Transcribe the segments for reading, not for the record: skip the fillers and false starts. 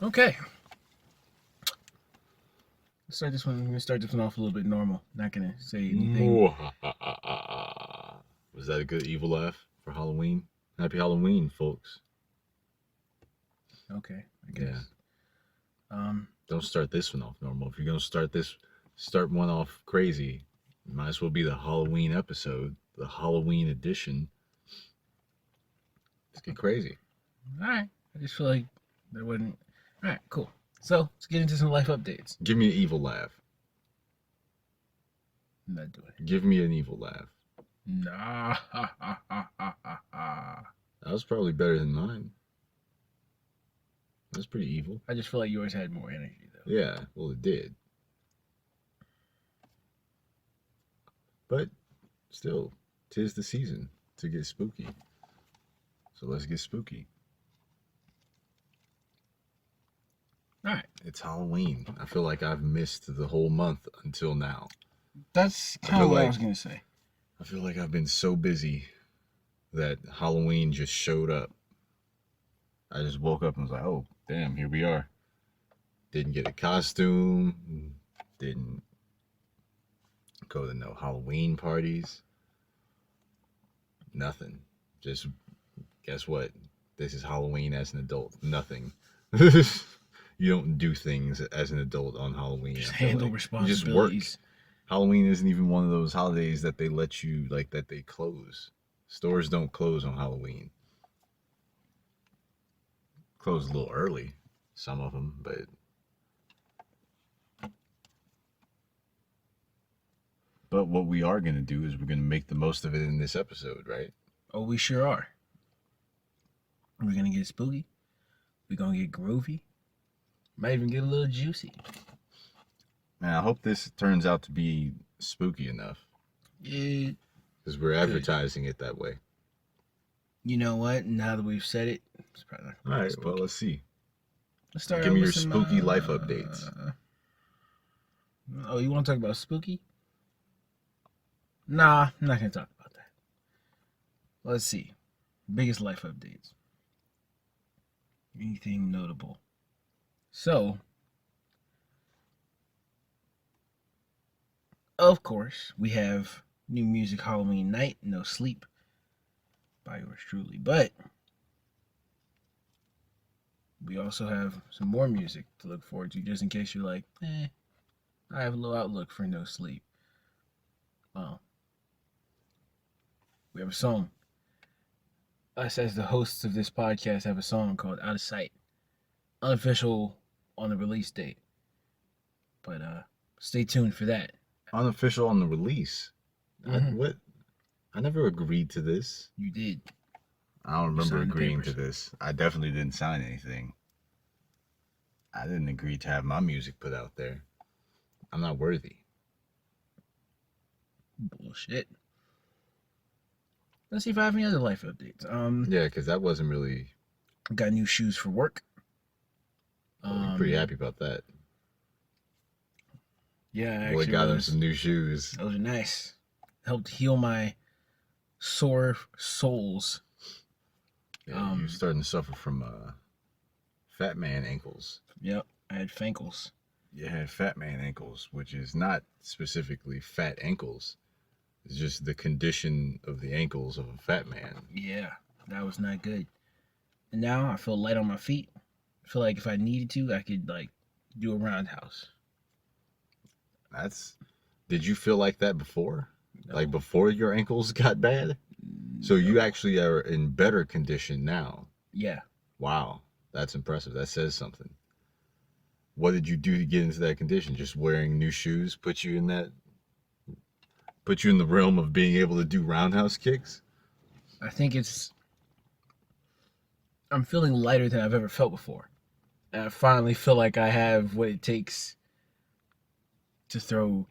Okay. Let's start this one. I'm gonna start this one off a little bit normal. Not gonna say anything. Was that a good evil laugh for Halloween? Happy Halloween, folks. Okay, I guess. Don't start this one off normal. If you're gonna start one off crazy. It might as well be the Halloween episode, the Halloween edition. Let's get crazy. All right. I just feel like there wasn't. All right, cool. So let's get into some life updates. Give me an evil laugh. I'm not doing it. Give me an evil laugh. Nah. That was probably better than mine. That's pretty evil. I just feel like yours had more energy, though. Yeah, well, it did. But still, 'tis the season to get spooky. So let's get spooky. All right. It's Halloween. I feel like I've missed the whole month until now. That's kind of what I was going to say. I feel like I've been so busy that Halloween just showed up. I just woke up and was like, oh, damn, here we are. Didn't get a costume. Didn't go to no Halloween parties. Nothing. Just, guess what? This is Halloween as an adult. Nothing. You don't do things as an adult on Halloween. Just handle responsibilities. You just work. Halloween isn't even one of those holidays that they let you, like, that they close. Stores don't close on Halloween. Close a little early, some of them, but what we are going to do is we're going to make the most of it in this episode, right? Oh, we sure are. We're going to get spooky. We're going to get groovy. Might even get a little juicy. Man, I hope this turns out to be spooky enough. Yeah. Because we're advertising it that way. You know what? Now that we've said it, it's probably not all right, spooky. Well, let's see. Let's start. Give me your spooky life updates. Oh, you want to talk about spooky? Nah, I'm not going to talk about that. Let's see. Biggest life updates. Anything notable? So, of course, we have new music Halloween night, No Sleep by yours truly. But we also have some more music to look forward to, just in case you're like, I have a little outlook for No Sleep. Well, we have a song. Us as the hosts of this podcast have a song called Out of Sight. Unofficial on the release date. But stay tuned for that. Unofficial on the release? Mm-hmm. What? I never agreed to this. You did. I don't remember agreeing to this. I definitely didn't sign anything. I didn't agree to have my music put out there. I'm not worthy. Bullshit. Let's see if I have any other life updates. Yeah, because that wasn't really... Got new shoes for work. I'm pretty happy about that. Yeah, I actually got him some new shoes. Those are nice. Helped heal my sore soles. Yeah, you're starting to suffer from fat man ankles. Yep, I had fankles. You had fat man ankles, which is not specifically fat ankles. It's just the condition of the ankles of a fat man. Yeah, that was not good. And now I feel light on my feet. I feel like if I needed to, I could, like, do a roundhouse. Did you feel like that before? No. Like before your ankles got bad? No. So you actually are in better condition now? Yeah. Wow, that's impressive. That says something. What did you do to get into that condition? Just wearing new shoes put you in the realm of being able to do roundhouse kicks? I think I'm feeling lighter than I've ever felt before. And I finally feel like I have what it takes to throw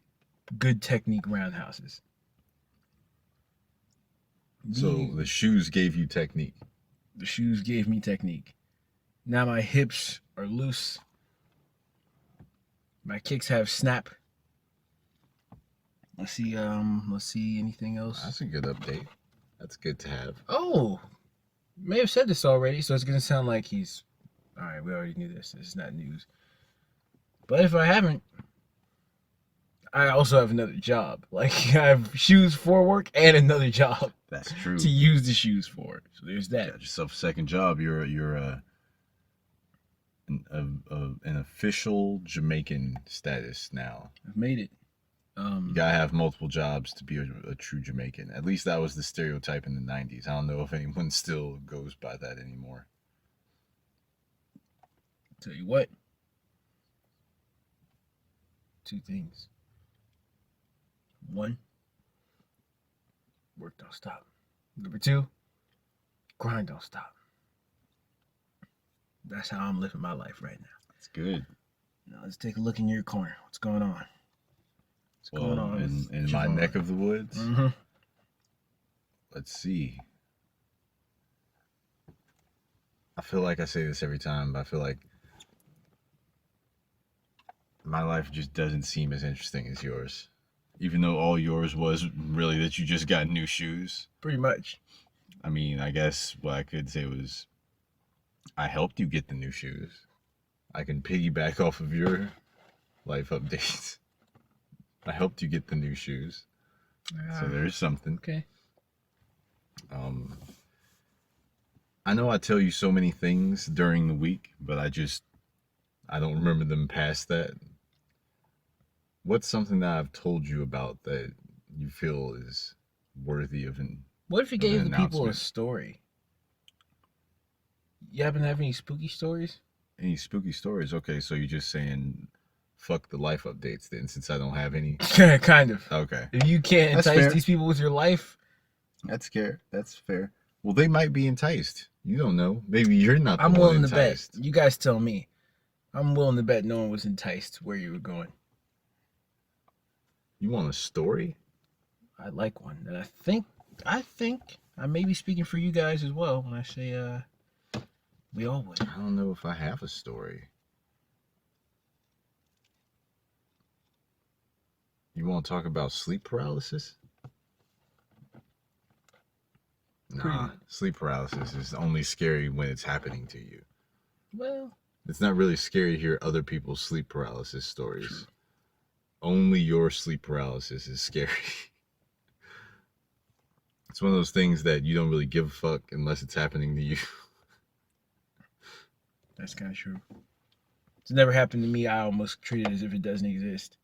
good technique roundhouses. So the shoes gave you technique. The shoes gave me technique. Now my hips are loose. My kicks have snap. Let's see anything else. That's a good update. That's good to have. Oh, may have said this already, so it's gonna sound like he's All right, we already knew this. This is not news. But if I haven't, I also have another job. Like I have shoes for work and another job That's true. to use the shoes for. So there's that. Got yourself a second job. You're an official Jamaican status now. I've made it. You gotta have multiple jobs to be a true Jamaican. At least that was the stereotype in the 90s. I don't know if anyone still goes by that anymore. Tell you what. 2 things. 1, work don't stop. Number 2, grind don't stop. That's how I'm living my life right now. That's good. Now let's take a look in your corner. What's going on? What's going on in my Javon? neck of the woods? Mm-hmm. Let's see. I feel like I say this every time, but I feel like my life just doesn't seem as interesting as yours. Even though all yours was really that you just got new shoes. Pretty much. I mean, I guess what I could say was I helped you get the new shoes. I can piggyback off of your life updates. I helped you get the new shoes. So there's something. Okay. I know I tell you so many things during the week, but I don't remember them past that. What's something that I've told you about that you feel is worthy of What if you gave the people a announcement? story? You happen to have any spooky stories? Any spooky stories? Okay, so you're just saying fuck the life updates then, since I don't have any. Kind of. Okay. If you can't That's entice fair. these people with your life, That's fair. That's fair. Well, they might be enticed. You don't know. Maybe you're not the I'm one willing to bet. enticed. You guys tell me. I'm willing to bet no one was enticed where you were going. You want a story? I like one. And I think I may be speaking for you guys as well when I say we all would. I don't know if I have a story. You want to talk about sleep paralysis? Nah, sleep paralysis is only scary when it's happening to you. Well, It's not really scary to hear other people's sleep paralysis stories. Only your sleep paralysis is scary. It's one of those things that you don't really give a fuck unless it's happening to you. that's kind of true. It's never happened to me. I almost treat it as if it doesn't exist.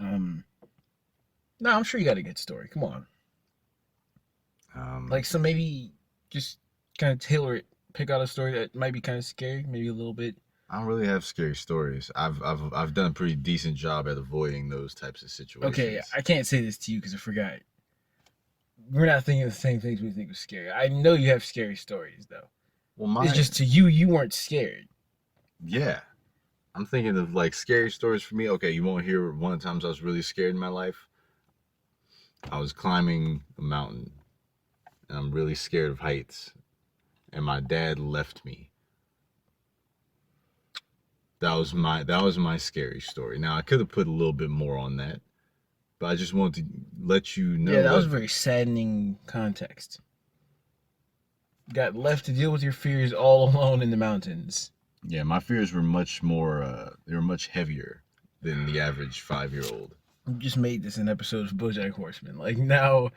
No, I'm sure you got a good story. Come on. Like, so maybe just kind of tailor it. Pick out a story that might be kind of scary, maybe a little bit. I don't really have scary stories. I've done a pretty decent job at avoiding those types of situations. Okay, I can't say this to you because I forgot. We're not thinking of the same things we think was scary. I know you have scary stories, though. Well, It's just to you, you weren't scared. Yeah. I'm thinking of like scary stories for me. Okay, you won't hear one of the times I was really scared in my life. I was climbing a mountain and I'm really scared of heights. And my dad left me. That was my scary story. Now I could have put a little bit more on that, but I just wanted to let you know. Yeah, that was a very saddening context. Got left to deal with your fears all alone in the mountains. Yeah, my fears were much more. They were much heavier than the average 5-year-old. You just made this an episode of BoJack Horseman. Like now,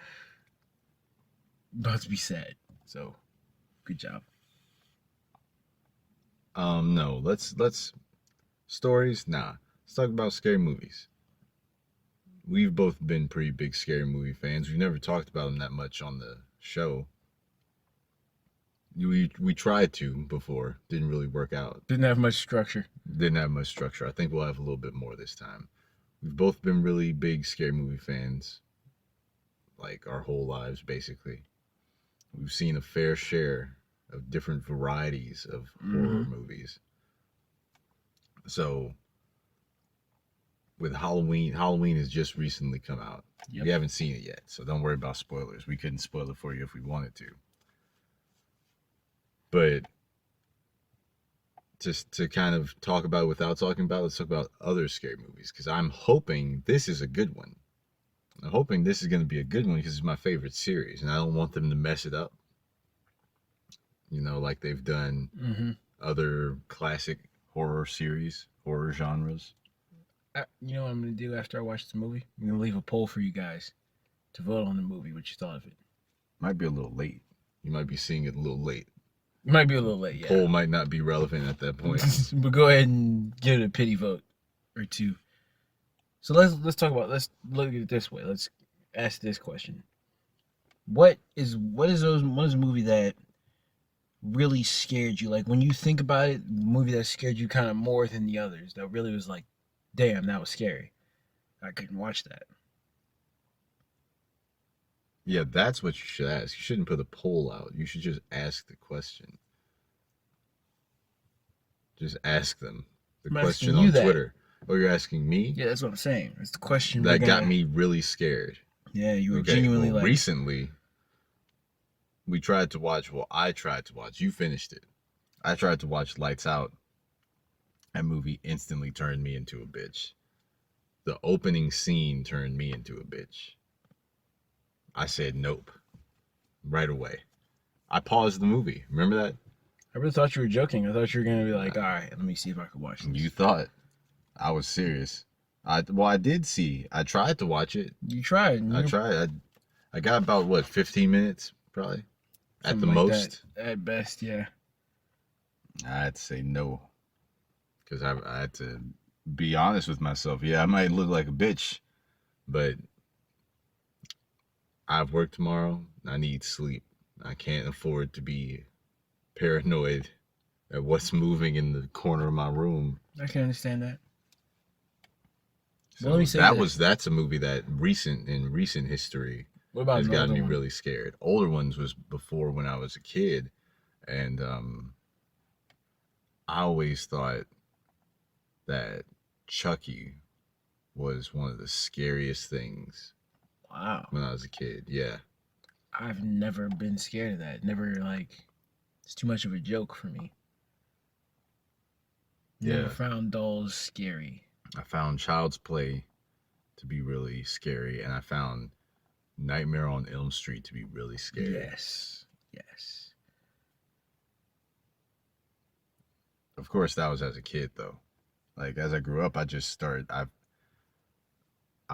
about to be sad. So, good job. No, let's stories. Nah, let's talk about scary movies. We've both been pretty big scary movie fans. We've never talked about them that much on the show. We tried to before, didn't really work out. Didn't have much structure. Didn't have much structure. I think we'll have a little bit more this time. We've both been really big scary movie fans, like our whole lives, basically. We've seen a fair share of different varieties of horror movies. So, with Halloween has just recently come out. Yep. We haven't seen it yet, so don't worry about spoilers. We couldn't spoil it for you if we wanted to. But just to kind of talk about it without talking about it, let's talk about other scary movies, because I'm hoping this is a good one. I'm hoping this is going to be a good one because it's my favorite series, and I don't want them to mess it up. You know, like they've done Mm-hmm. other classic horror series, horror genres. You know what I'm gonna do after I watch the movie? I'm gonna leave a poll for you guys to vote on the movie. What you thought of it? Might be a little late. You might be seeing it a little late. It might be a little late, yeah. Poll might not be relevant at that point. But go ahead and give it a pity vote or two. So let's talk about let's look at it this way. Let's ask this question. What is a movie that really scared you? Like when you think about it, a movie that scared you kind of more than the others. That really was like, damn, that was scary. I couldn't watch that. Yeah, that's what you should ask. You shouldn't put a poll out. You should just ask the question. Just ask them the I'm question asking you on that. Twitter. Oh, you're asking me? Yeah, that's what I'm saying. It's the question That got me really scared. Yeah, you were Okay, genuinely well, like. recently, we tried to watch. Well, I tried to watch. You finished it. I tried to watch Lights Out. That movie instantly turned me into a bitch. The opening scene turned me into a bitch. I said nope right away. I paused the movie. Remember that? I really thought you were joking. I thought you were gonna be like, all right, let me see if I can watch this. You thought I was serious. I did see. I tried to watch it. You tried. I tried. I got about what 15 minutes probably at the like most. That. At best, yeah. I had to say no because I had to be honest with myself. Yeah, I might look like a bitch, but I have work tomorrow. I need sleep. I can't afford to be paranoid at what's moving in the corner of my room. I can understand that. So well, let me say that's a movie that in recent history what about has gotten me one? really scared. Older ones was before when I was a kid, and I always thought that Chucky was one of the scariest things. Wow. When I was a kid, yeah. I've never been scared of that. Never it's too much of a joke for me. Never found dolls scary. I found Child's Play to be really scary, and I found Nightmare on Elm Street to be really scary. Yes. Of course, that was as a kid, though. Like as I grew up, I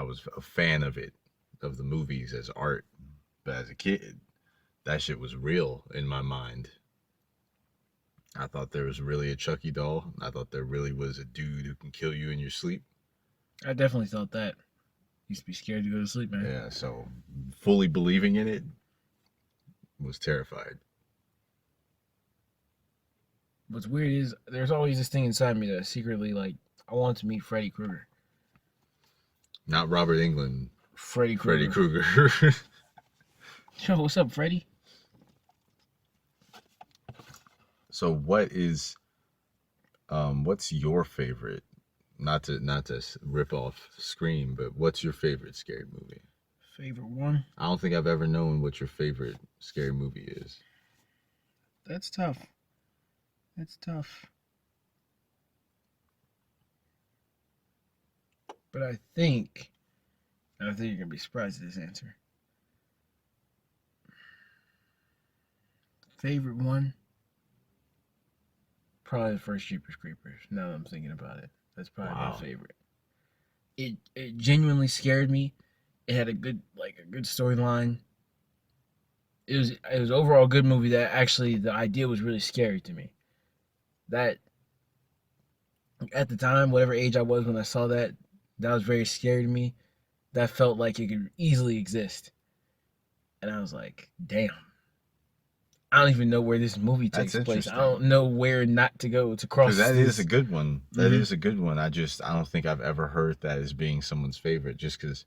was a fan of it, of the movies as art, but as a kid, that shit was real in my mind. I thought there was really a Chucky doll. I thought there really was a dude who can kill you in your sleep. I definitely thought that. Used to be scared to go to sleep, man. Yeah, so fully believing in it was terrified. What's weird is there's always this thing inside me that secretly I want to meet Freddy Krueger. Not Robert Englund. Freddy Krueger. Yo, what's up, Freddy? So what is what's your favorite? Not to rip off Scream, but what's your favorite scary movie? Favorite one? I don't think I've ever known what your favorite scary movie is. That's tough. But I think you're gonna be surprised at this answer. Favorite one? Probably the first Jeepers Creepers. Now that I'm thinking about it, that's probably my favorite. It genuinely scared me. It had a good storyline. It was overall a good movie. That actually the idea was really scary to me. That at the time, whatever age I was when I saw that was very scary to me. That felt like it could easily exist, and I was like, damn. I don't even know where this movie takes place. I don't know where not to go to cross. Because that is a good one. That is a good one. I don't think I've ever heard that as being someone's favorite, just because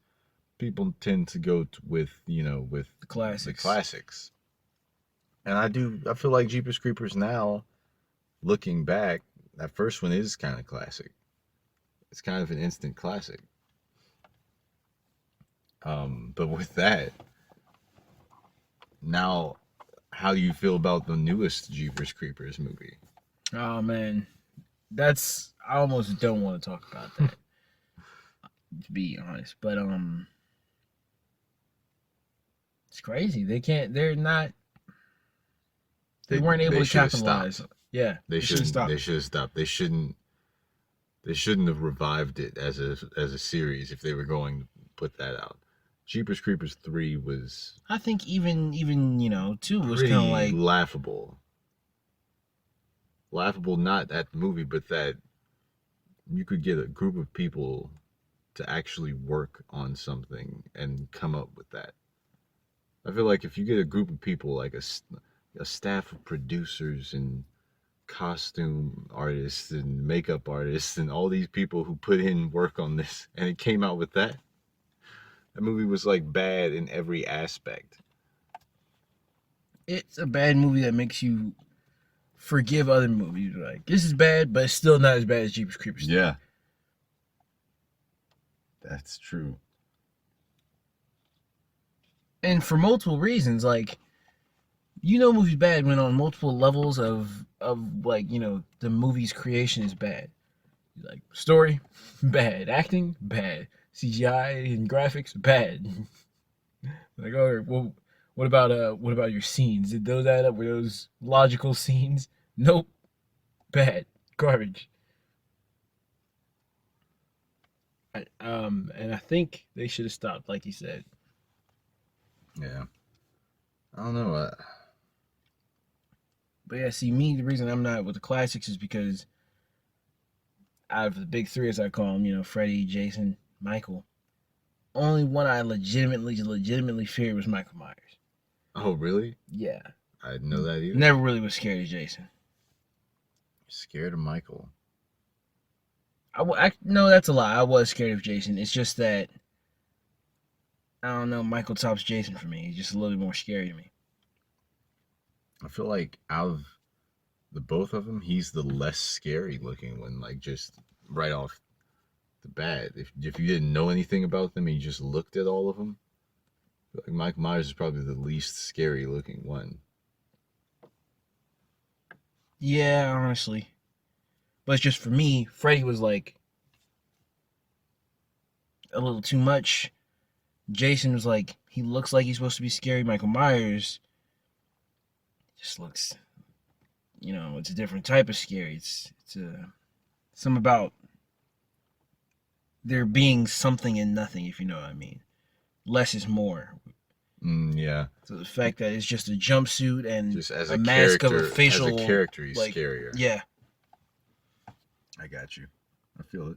people tend to go with the classics. And I feel like Jeepers Creepers now, looking back, that first one is kind of classic. It's kind of an instant classic. But with that, now, how do you feel about the newest Jeepers Creepers movie? Oh man, I almost don't want to talk about that. To be honest, but it's crazy. They're not. They weren't able to should have capitalize. stopped. Yeah, They should have shouldn't. stopped. They should have stopped. They shouldn't have revived it as a series if they were going to put that out. Jeepers Creepers 3 was I think even 2 was kind of pretty like laughable. Laughable not at the movie, but that you could get a group of people to actually work on something and come up with that. I feel like if you get a group of people, like a staff of producers and costume artists and makeup artists and all these people who put in work on this, and it came out with that movie was like bad in every aspect. it's a bad movie that makes you forgive other movies. Like, this is bad, but it's still not as bad as Jeepers Creepers. Yeah, that's true. And for multiple reasons, like, movie's bad when on multiple levels of like, the movie's creation is bad. Like, story, bad. Acting, bad. CGI and graphics, bad. Like, oh, well, what about your scenes? Did those add up? Were those logical scenes? Nope. Bad. Garbage. And I think they should have stopped, like you said. Yeah, I don't know. But yeah, see, me, the reason I'm not with the classics is because out of the big three, as I call them, Freddy, Jason, Michael, only one I legitimately feared was Michael Myers. Oh, really? Yeah. I didn't know that either. Never really was scared of Jason. Scared of Michael. No, that's a lie. I was scared of Jason. It's just that, I don't know, Michael tops Jason for me. He's just a little bit more scary to me. I feel like out of the both of them, he's the less scary looking one. Like, just right off the bat, if you didn't know anything about them and you just looked at all of them, I feel like Michael Myers is probably the least scary looking one. Yeah, honestly. But it's just for me, Freddy was like a little too much. Jason was like, he looks like he's supposed to be scary. Michael Myers just looks, it's a different type of scary. It's some about there being something and nothing, if you know what I mean. Less is more. Yeah. So the fact that it's just a jumpsuit and just as a mask of a character, facial, as a character, he's like, scarier. Yeah. I got you. I feel it.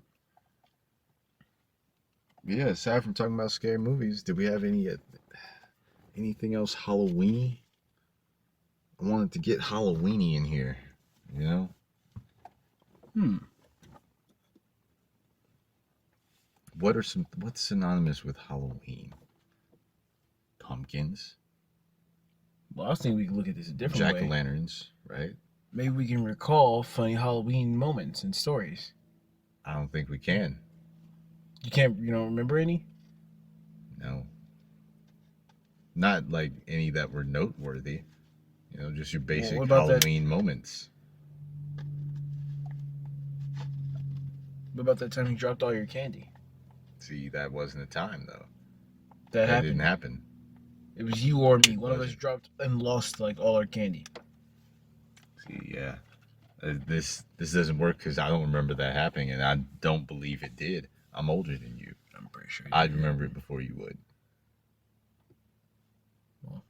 Yeah, aside from talking about scary movies, did we have anything else Halloween? I wanted to get Halloweeny in here, What's synonymous with Halloween? Pumpkins. Well, I was thinking we could look at this a different way. Jack-o'-lanterns, right? Maybe we can recall funny Halloween moments and stories. I don't think we can. You don't remember any? No. Not like any that were noteworthy. Just your basic Halloween moments. What about that time you dropped all your candy? See, that wasn't a time, though. That happened. Didn't happen. It was you or me. One of us dropped and lost, like, all our candy. See, yeah. This doesn't work because I don't remember that happening, and I don't believe it did. I'm older than you. I'm pretty sure I'd remember it before you would. Well,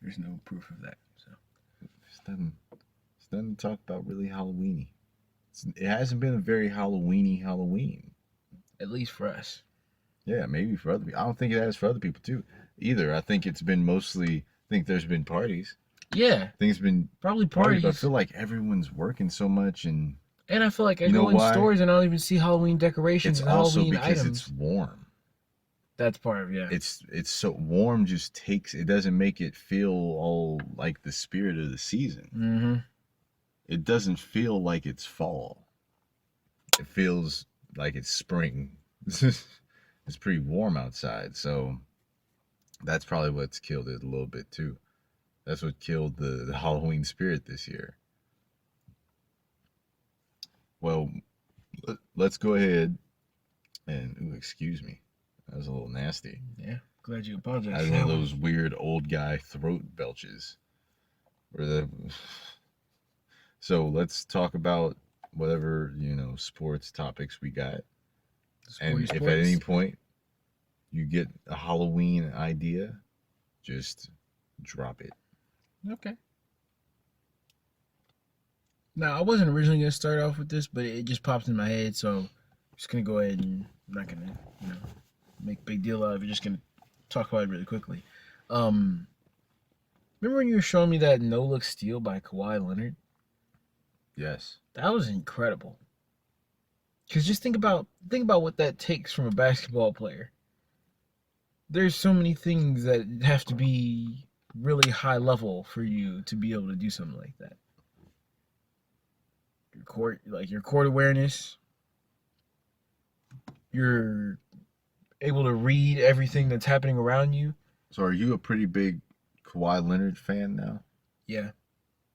there's no proof of that. So It's nothing to talk about really Halloweeny. It hasn't been a very Halloweeny Halloween. At least for us. Yeah, maybe for other people. I don't think it has for other people too. Either. I think it's been mostly. I think there's been parties. Yeah. I think it's been probably parties. But I feel like everyone's working so much, and I feel like I go in stores and I don't even see Halloween decorations and Halloween items. It's also because it's warm. That's part of It's so warm. Just takes it doesn't make it feel all like the spirit of the season. Mm-hmm. It doesn't feel like it's fall. It feels like it's spring. It's pretty warm outside, so that's probably what's killed it a little bit too. That's what killed the Halloween spirit this year. Well, let's go ahead and excuse me. That was a little nasty. Yeah, glad you apologized. I had one of those weird old guy throat belches. Or the So let's talk about whatever, sports topics we got. Sporty And if at any sports. point you get a Halloween idea, just drop it. Okay. Now, I wasn't originally gonna start off with this, but it just popped in my head, so I'm just gonna go ahead and I'm not gonna, make a big deal out of it. Just gonna talk about it really quickly. Um, Remember when you were showing me that no look steal by Kawhi Leonard? Yes. That was incredible. Cause just think about what that takes from a basketball player. There's so many things that have to be really high level for you to be able to do something like that. Your court awareness, you're able to read everything that's happening around you. So are you a pretty big Kawhi Leonard fan now? Yeah.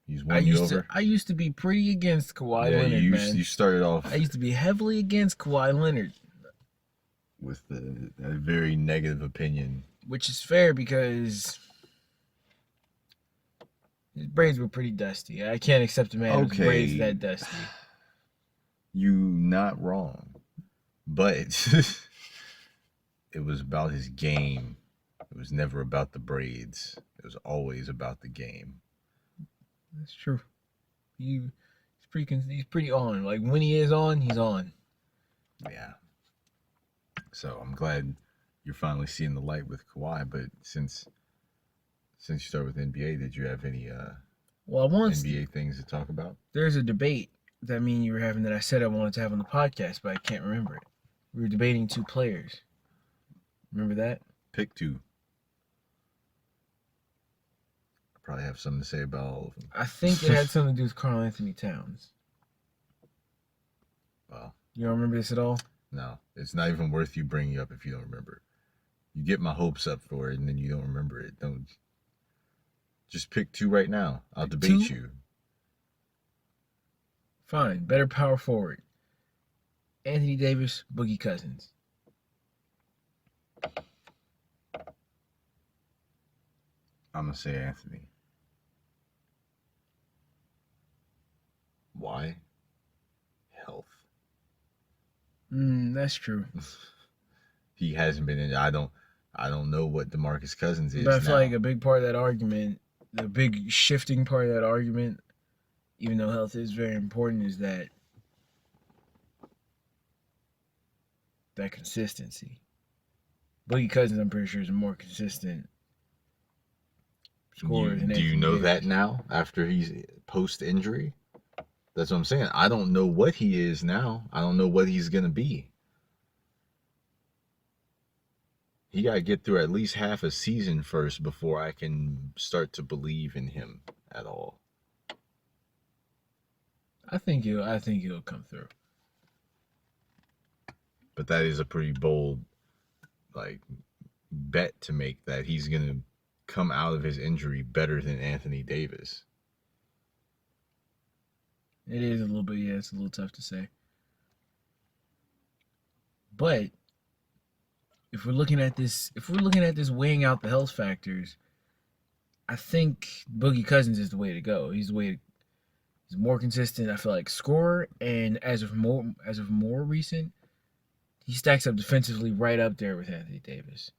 He's I won you used to over? I used to be pretty against Kawhi Yeah, Leonard, you man. started I off used to be heavily against Kawhi Leonard, with a very negative opinion. which is fair because his braids were pretty dusty. I can't accept a man whose braids Okay, that dusty. you not wrong, but it was about his game. It was never about the braids. It was always about the game. That's true. He's pretty on. Like when he is on, he's on. Yeah. So I'm glad you're finally seeing the light with Kawhi. But since you started with NBA, did you have any Well, NBA things to talk about? there's a debate that me and you were having that I said I wanted to have on the podcast, but I can't remember it. We were debating two players. Remember that? Pick two. I probably have something to say about all of them. I think it had something to do with Karl Anthony Towns. Well, You don't remember this at all? no, it's not even worth you bringing up if you don't remember. You get my hopes up for it, and then you don't remember it. Don't just pick two right now. I'll debate Two? you. Fine. Better power forward. Anthony Davis, Boogie Cousins. I'm gonna say Anthony. Why? Health. That's true. He hasn't been in. I don't know what DeMarcus Cousins is But I feel now. like a big part of that argument, the big shifting part of that argument, even though health is very important, is that consistency. Boogie Cousins, I'm pretty sure, is a more consistent scorer than Do you Anthony know Davis. that now after he's post injury? That's what I'm saying. I don't know what he is now. I don't know what he's gonna be. He got to get through at least half a season first before I can start to believe in him at all. I think he'll come through. But that is a pretty bold, bet to make that he's gonna come out of his injury better than Anthony Davis. It is a little bit, yeah, it's a little tough to say. But if we're looking at this weighing out the health factors, I think Boogie Cousins is the way to go. He's more consistent, I feel like, scorer, and as of more recent, he stacks up defensively right up there with Anthony Davis.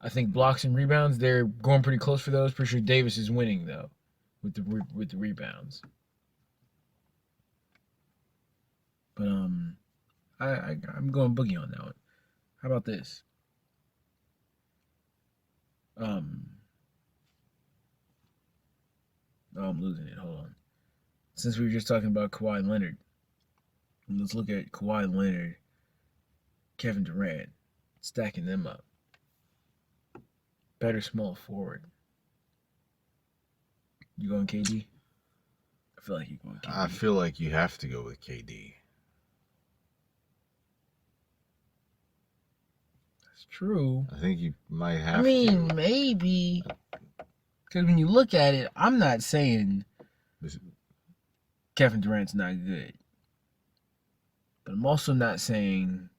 I think blocks and rebounds, they're going pretty close for those. Pretty sure Davis is winning though with the rebounds. But I'm going Boogie on that one. How about this? Oh, I'm losing it. Hold on. Since we were just talking about Kawhi Leonard, let's look at Kawhi Leonard, Kevin Durant, stacking them up. Better small forward. You going KD? I feel like you're going KD. I feel like you have to go with KD. That's true. I think you might have I mean, to. maybe. Because when you look at it, I'm not saying Kevin Durant's not good. But I'm also not saying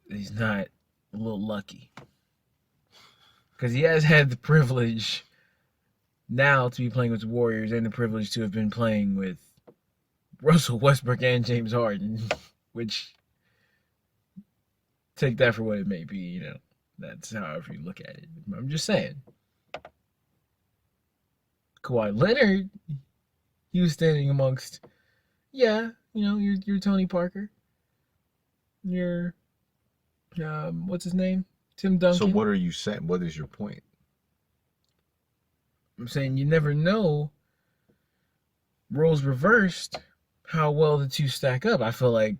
that he's not a little lucky. Because he has had the privilege now to be playing with the Warriors and the privilege to have been playing with Russell Westbrook and James Harden, which, take that for what it may be, that's however you look at it. I'm just saying. Kawhi Leonard, he was standing amongst, your Tony Parker, your, what's his name? Tim So Duncan. what are you saying? What is your point? I'm saying you never know, roles reversed, how well the two stack up. I feel like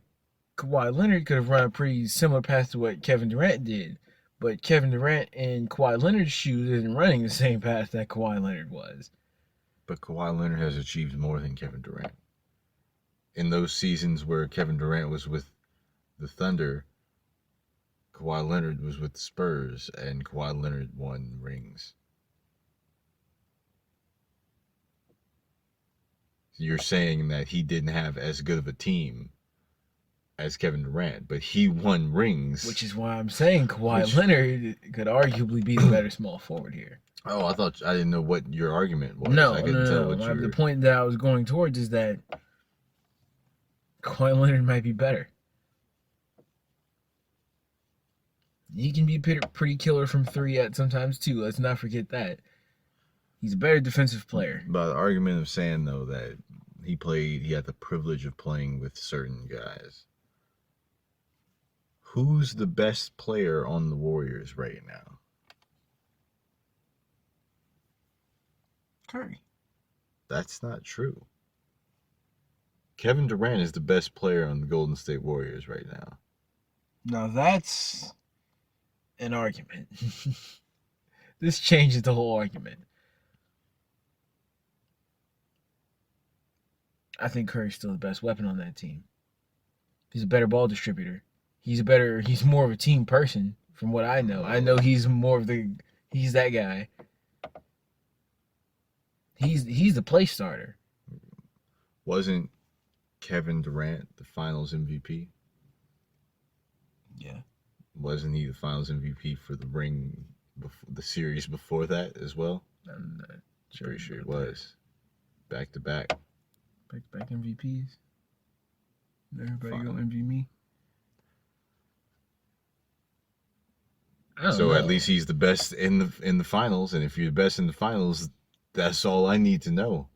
Kawhi Leonard could have run a pretty similar path to what Kevin Durant did. But Kevin Durant and Kawhi Leonard's shoes isn't running the same path that Kawhi Leonard was. But Kawhi Leonard has achieved more than Kevin Durant. In those seasons where Kevin Durant was with the Thunder, Kawhi Leonard was with the Spurs, and Kawhi Leonard won rings. You're saying that he didn't have as good of a team as Kevin Durant, but he won rings. Which is why I'm saying Kawhi Leonard could arguably be the better small forward here. Oh, I didn't know what your argument was. No, I couldn't tell what you were... The point that I was going towards is that Kawhi Leonard might be better. He can be pretty killer from three at sometimes too. Let's not forget that. He's a better defensive player. But the argument of saying, though, that he had the privilege of playing with certain guys. Who's the best player on the Warriors right now? Curry. That's not true. Kevin Durant is the best player on the Golden State Warriors right now. Now that's an argument. This changes the whole argument. I think Curry's still the best weapon on that team. He's a better ball distributor. He's more of a team person from what I know. I know he's that guy. He's the play starter. Wasn't Kevin Durant the Finals MVP? Yeah. Wasn't he the Finals MVP for the the series before that as well? I'm not sure. Pretty sure he was. Back to back. Back MVPs. Everybody go MV me. So at least he's the best in the finals, and if you're the best in the finals, that's all I need to know.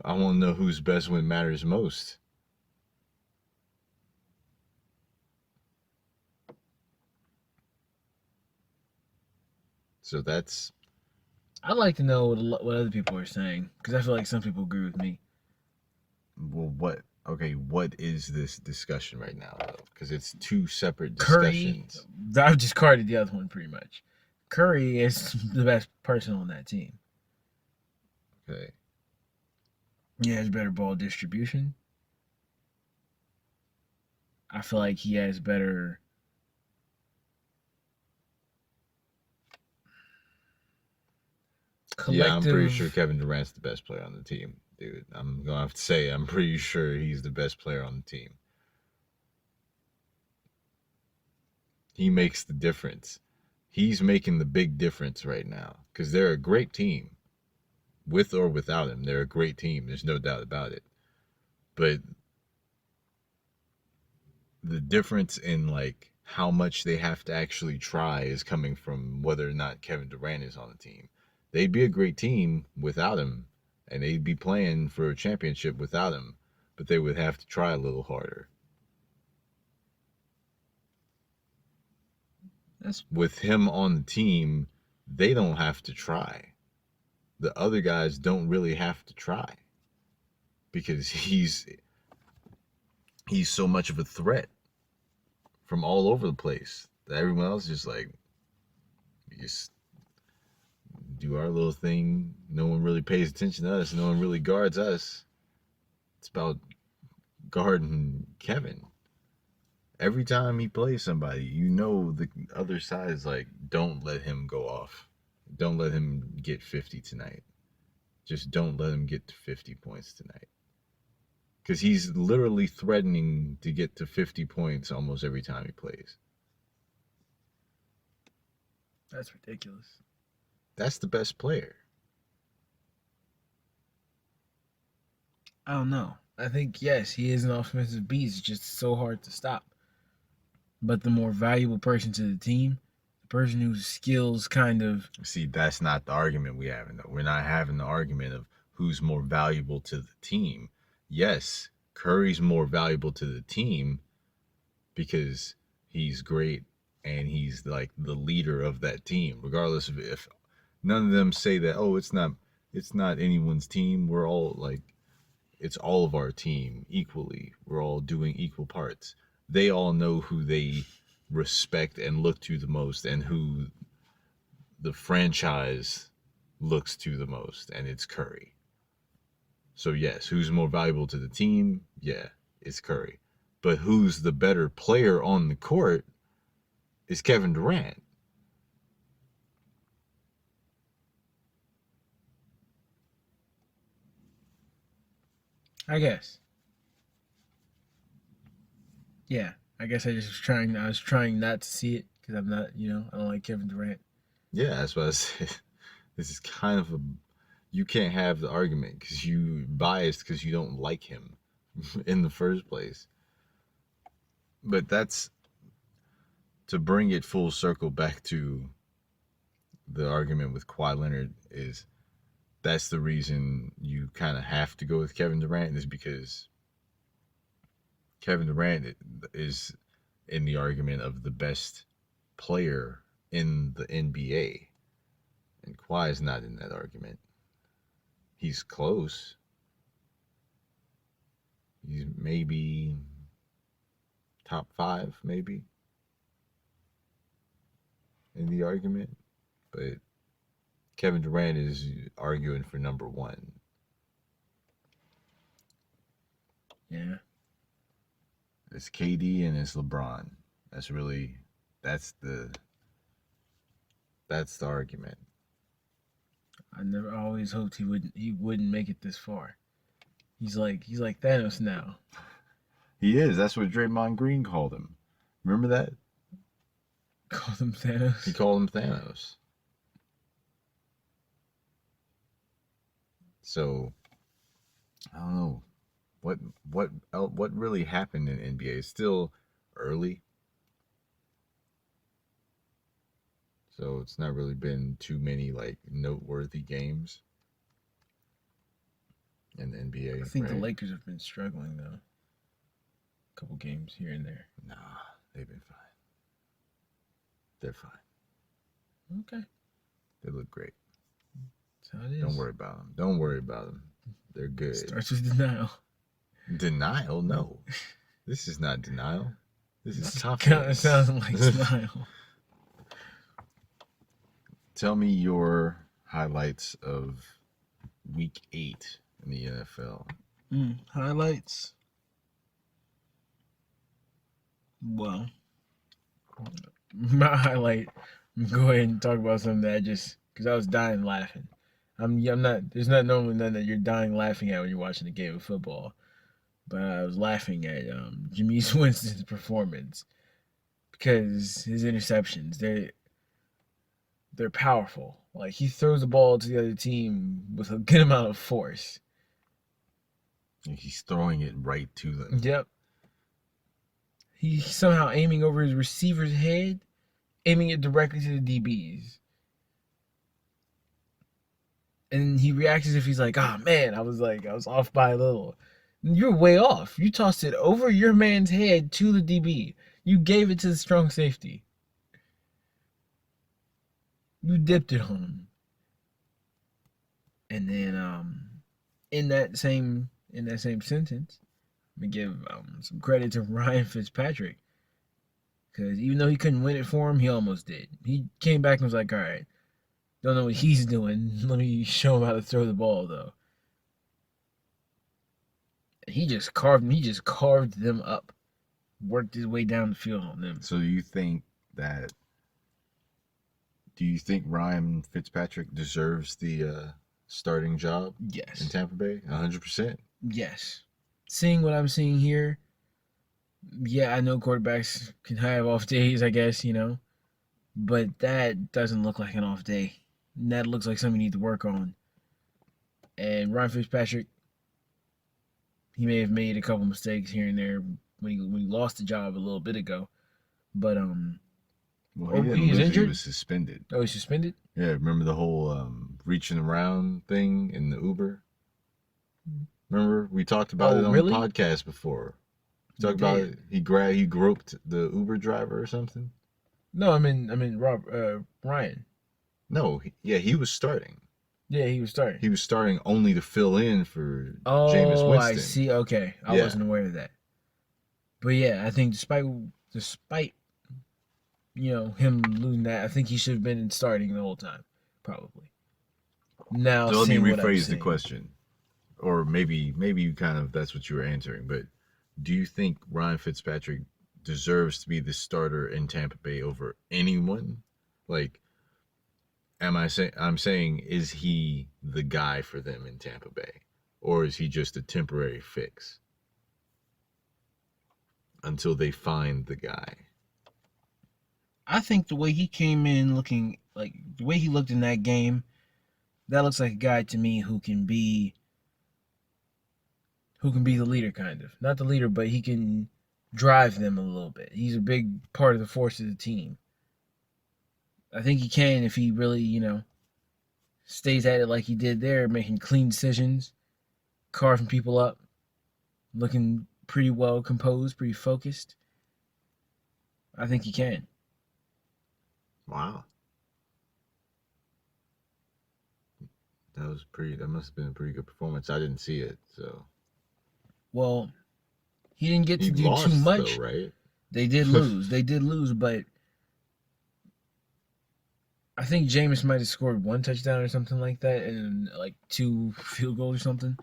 I want to know who's best when it matters most. So that's... I'd like to know what other people are saying, because I feel like some people agree with me. Well, what is this discussion right now, though? Because it's two separate discussions. Curry, I've discarded the other one pretty much. Curry is the best person on that team. Okay. He has better ball distribution. I feel like he has better... collective... Yeah, I'm pretty sure Kevin Durant's the best player on the team, dude. I'm going to have to say, I'm pretty sure he's the best player on the team. He makes the difference. He's making the big difference right now because they're a great team. With or without him, they're a great team. There's no doubt about it. But the difference in like how much they have to actually try is coming from whether or not Kevin Durant is on the team. They'd be a great team without him, and they'd be playing for a championship without him, but they would have to try a little harder. With him on the team, they don't have to try. The other guys don't really have to try because he's so much of a threat from all over the place that everyone else is just like, we just do our little thing. No one really pays attention to us. No one really guards us. It's about guarding Kevin. Every time he plays somebody, you know the other side is like, don't let him go off. Don't let him get 50 tonight. Just don't let him get to 50 points tonight. Because he's literally threatening to get to 50 points almost every time he plays. That's ridiculous. That's the best player. I don't know. I think, yes, he is an offensive beast. It's just so hard to stop. But the more valuable person to the team, the person whose skills kind of. See, that's not the argument we having though. We're not having the argument of who's more valuable to the team. Yes, Curry's more valuable to the team because he's great and he's like the leader of that team, regardless of if none of them say that, oh, it's not anyone's team. We're all like, it's all of our team equally. We're all doing equal parts. They all know who they respect and look to the most and who the franchise looks to the most, and it's Curry. So yes, who's more valuable to the team? Yeah, it's Curry. But who's the better player on the court is Kevin Durant. I guess. Yeah. I guess I was trying not to see it because I'm not, I don't like Kevin Durant. Yeah, that's what I said. This is kind of you can't have the argument because you biased because you don't like him in the first place. But that's to bring it full circle back to the argument with Kawhi Leonard is that's the reason you kind of have to go with Kevin Durant is because Kevin Durant is in the argument of the best player in the NBA. And Kawhi is not in that argument. He's close. He's maybe top 5, maybe, in the argument. But Kevin Durant is arguing for number 1. Yeah. It's KD and it's LeBron. That's the argument. I always hoped he wouldn't make it this far. He's like Thanos now. He is. That's what Draymond Green called him. Remember that? Called him Thanos. He called him Thanos. So I don't know what really happened in NBA. It's still early, so it's not really been too many like noteworthy games in the NBA. I think right? the Lakers have been struggling though. A couple games here and there. Nah, they've been fine. They're fine. Okay. They look great. That's how it is. Don't worry about them. They're good. Starts with denial. Denial? No. This is not denial. This is It confidence. sounds like denial. Tell me your highlights of week 8 in the NFL. Highlights. Well, my highlight. Go ahead and talk about something that because I was dying laughing. I'm not. There's not normally none that you're dying laughing at when you're watching a game of football, but I was laughing at Jameis Winston's performance because his interceptions they're powerful. Like he throws the ball to the other team with a good amount of force. He's throwing it right to them. Yep. He's somehow aiming over his receiver's head, aiming it directly to the DBs. And he reacts as if he's like, "Ah, man, I was off by a little." You're way off. You tossed it over your man's head to the DB. You gave it to the strong safety. You dipped it on him. And then in that same sentence, let me give some credit to Ryan Fitzpatrick. Because even though he couldn't win it for him, he almost did. He came back and was like, all right, don't know what he's doing. Let me show him how to throw the ball, though. And he just carved them up. Worked his way down the field on them. So do you think Ryan Fitzpatrick deserves the starting job Yes. in Tampa Bay? 100%? Yes. Seeing what I'm seeing here, yeah, I know quarterbacks can have off days, I guess, but that doesn't look like an off day. That looks like something you need to work on. And Ryan Fitzpatrick, he may have made a couple mistakes here and there when he lost the job a little bit ago. But Well, he oh, didn't he is lose it. He injured. was suspended. Oh, he's suspended. Yeah, remember the whole reaching around thing in the Uber? Remember we talked about Oh, it on the really? podcast before. We We talked about did. it. He groped the Uber driver or something. No, I mean Ryan. No, he was starting. Yeah, he was starting. He was starting only to fill in for Jameis Oh, I Winston. see. Okay, I Yeah. wasn't aware of that. But yeah, I think despite him losing that, I think he should have been starting the whole time, probably. Now So let me seeing what I'm rephrase the seeing. question, or maybe you kind of that's what you were answering. But do you think Ryan Fitzpatrick deserves to be the starter in Tampa Bay over anyone? Like, I'm saying, is he the guy for them in Tampa Bay, or is he just a temporary fix until they find the guy? I think the way he came in looking like the way he looked in that game, that looks like a guy to me who can be the leader, kind of. Not the leader, but he can drive them a little bit. He's a big part of the force of the team. I think he can if he really, stays at it like he did there, making clean decisions, carving people up, looking pretty well composed, pretty focused. I think he can. Wow, that was pretty. That must have been a pretty good performance. I didn't see it, so Well, he didn't get he to do too lost though, much. right? They did lose. They did lose, but I think Jameis might have scored one touchdown or something like that, and like two field goals or something.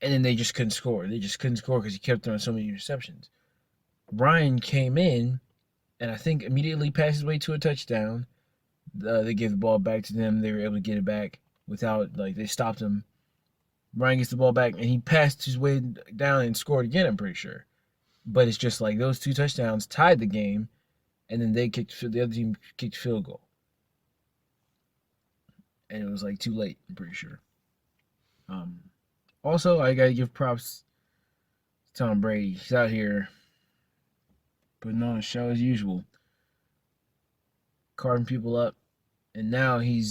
And then they just couldn't score. They just couldn't score because he kept throwing so many interceptions. Ryan came in and I think immediately passed his way to a touchdown. They gave the ball back to them. They were able to get it back without they stopped him. Ryan gets the ball back and he passed his way down and scored again. I'm pretty sure, but it's just like those two touchdowns tied the game, and then the other team kicked field goal, and it was like too late. I'm pretty sure. Um, Also, I gotta give props to Tom Brady. He's out here putting on a show as usual, carving people up, and now I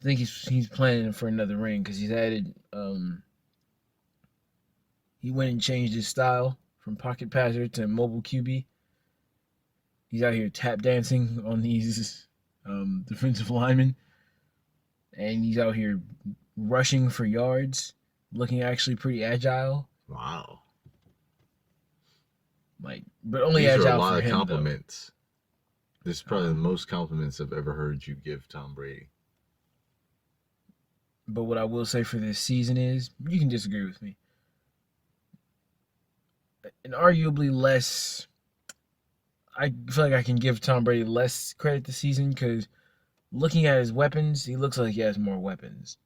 think he's planning for another ring because he's added. He went and changed his style from pocket passer to mobile QB. He's out here tap dancing on these defensive linemen, and he's out here rushing for yards, looking actually pretty agile. Wow. But only These are a agile lot for of him though. compliments. This is probably the most compliments I've ever heard you give Tom Brady. But what I will say for this season is, you can disagree with me, and arguably less. I feel like I can give Tom Brady less credit this season because looking at his weapons, he looks like he has more weapons.